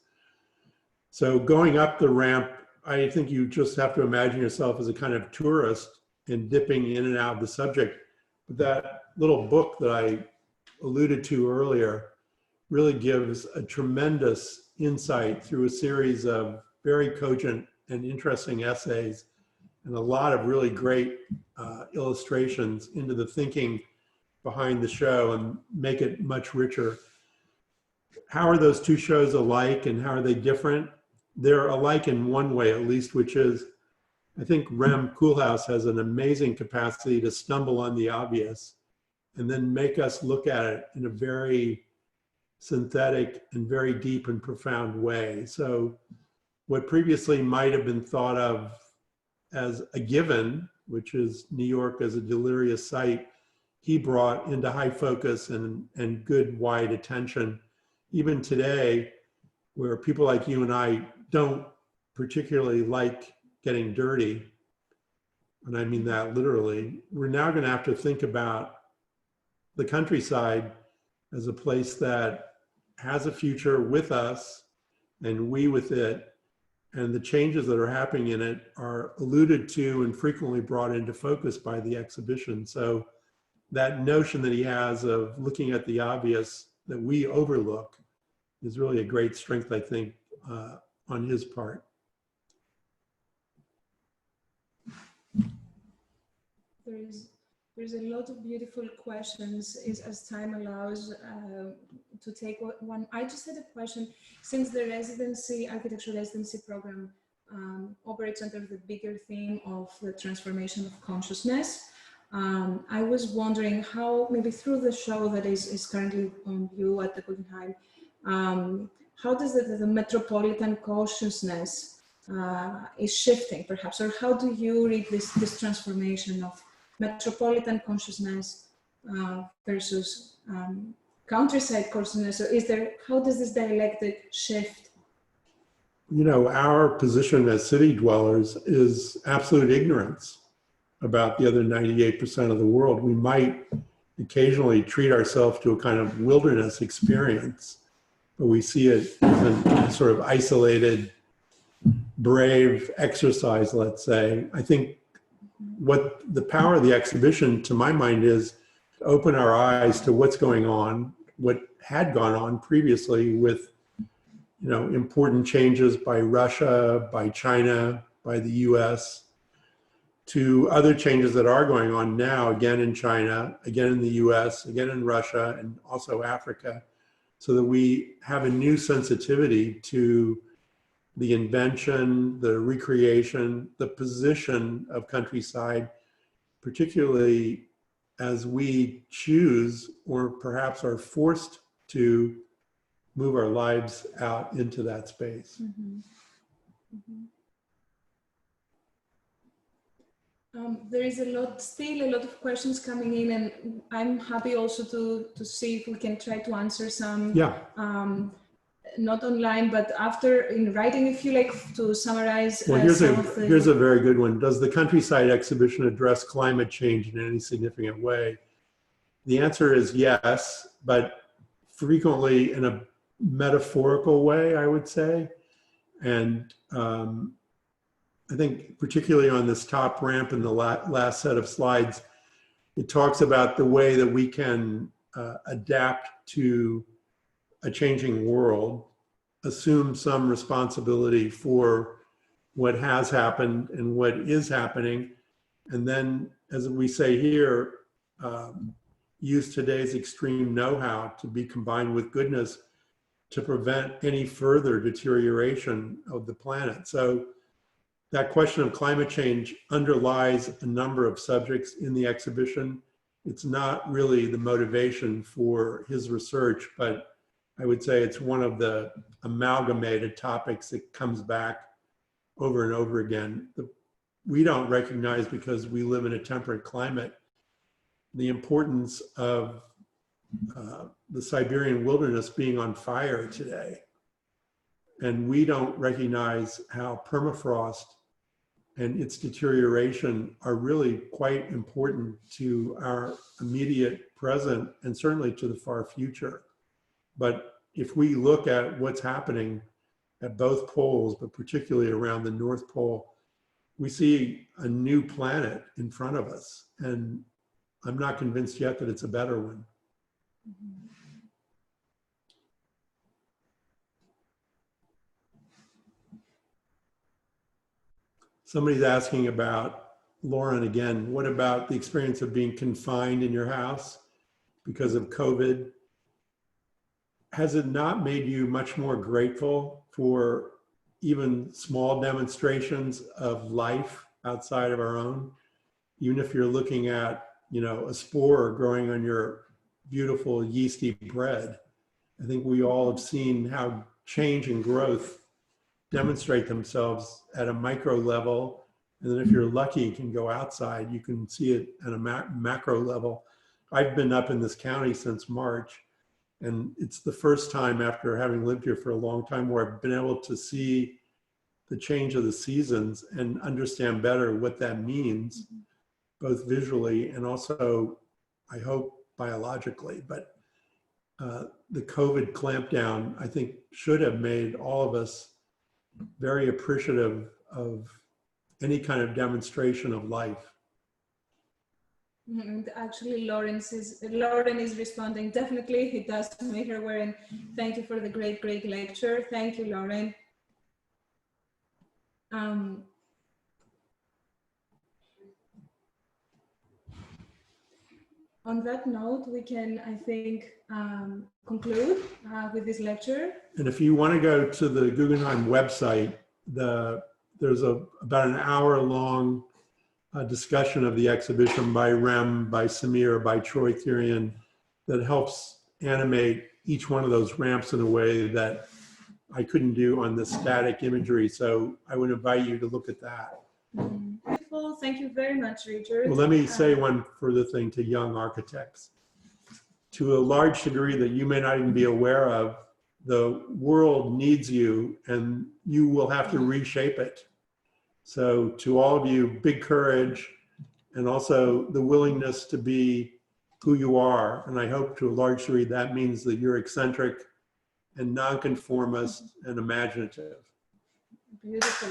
So going up the ramp, I think you just have to imagine yourself as a kind of tourist and dipping in and out of the subject. But that little book that I alluded to earlier really gives a tremendous insight through a series of very cogent and interesting essays and a lot of really great illustrations into the thinking behind the show and make it much richer. How are those two shows alike and how are they different? They're alike in one way, at least, which is, I think Rem Koolhaas has an amazing capacity to stumble on the obvious and then make us look at it in a very synthetic and very deep and profound way. So what previously might have been thought of as a given, which is New York as a delirious site, he brought into high focus and good wide attention. Even today, where people like you and I don't particularly like getting dirty, and I mean that literally, we're now going to have to think about the countryside as a place that has a future with us and we with it, and the changes that are happening in it are alluded to and frequently brought into focus by the exhibition. So that notion that he has of looking at the obvious that we overlook is really a great strength, I think, on his part. There's a lot of beautiful questions as time allows to take one. I just had a question. Since the architecture residency program operates under the bigger theme of the transformation of consciousness, I was wondering how, maybe through the show that is currently on view at the Guggenheim, how does the metropolitan consciousness is shifting, perhaps, or how do you read this transformation of metropolitan consciousness versus countryside consciousness? Or how does this dialectic shift? You know, our position as city dwellers is absolute ignorance about the other 98% of the world. We might occasionally treat ourselves to a kind of wilderness experience, but we see it as a sort of isolated, brave exercise, let's say. I think what the power of the exhibition, to my mind, is to open our eyes to what's going on, what had gone on previously with, you know, important changes by Russia, by China, by the US, to other changes that are going on now, again in China, again in the US, again in Russia, and also Africa, so that we have a new sensitivity to the invention, the recreation, the position of countryside, particularly as we choose or perhaps are forced to move our lives out into that space. Mm-hmm. Mm-hmm. There is still a lot of questions coming in, and I'm happy also to see if we can try to answer some. Yeah. Not online, but after in writing, if you like, to summarize. Well, here's a very good one. Does the countryside exhibition address climate change in any significant way? The answer is yes, but frequently in a metaphorical way, I would say. And I think particularly on this top ramp in the last set of slides, it talks about the way that we can adapt to a changing world, assume some responsibility for what has happened and what is happening, and then, as we say here, use today's extreme know-how to be combined with goodness to prevent any further deterioration of the planet. So that question of climate change underlies a number of subjects in the exhibition. It's not really the motivation for his research, but I would say it's one of the amalgamated topics that comes back over and over again. We don't recognize, because we live in a temperate climate, the importance of the Siberian wilderness being on fire today. And we don't recognize how permafrost and its deterioration are really quite important to our immediate present and certainly to the far future. But if we look at what's happening at both poles, but particularly around the North Pole, we see a new planet in front of us. And I'm not convinced yet that it's a better one. Somebody's asking about, Lauren again, what about the experience of being confined in your house because of COVID? Has it not made you much more grateful for even small demonstrations of life outside of our own? Even if you're looking at, a spore growing on your beautiful yeasty bread. I think we all have seen how change and growth demonstrate themselves at a micro level. And then if you're lucky, you can go outside, you can see it at a macro level. I've been up in this county since March, and it's the first time after having lived here for a long time where I've been able to see the change of the seasons and understand better what that means, both visually and also, I hope, biologically. But the COVID clampdown, I think, should have made all of us very appreciative of any kind of demonstration of life. And actually, Lauren is responding. Definitely, it does make her aware. And thank you for the great lecture. Thank you, Lauren. On that note, we can, I think, conclude with this lecture. And if you want to go to the Guggenheim website, there's about an hour-long discussion of the exhibition by Rem, by Samir, by Troy Therian that helps animate each one of those ramps in a way that I couldn't do on the static imagery. So I would invite you to look at that. Beautiful. Thank you very much, Richard. Well, let me say one further thing to young architects. To a large degree that you may not even be aware of, the world needs you and you will have to reshape it. So to all of you, big courage and also the willingness to be who you are. And I hope to a large degree that means that you're eccentric and nonconformist and imaginative. Beautiful.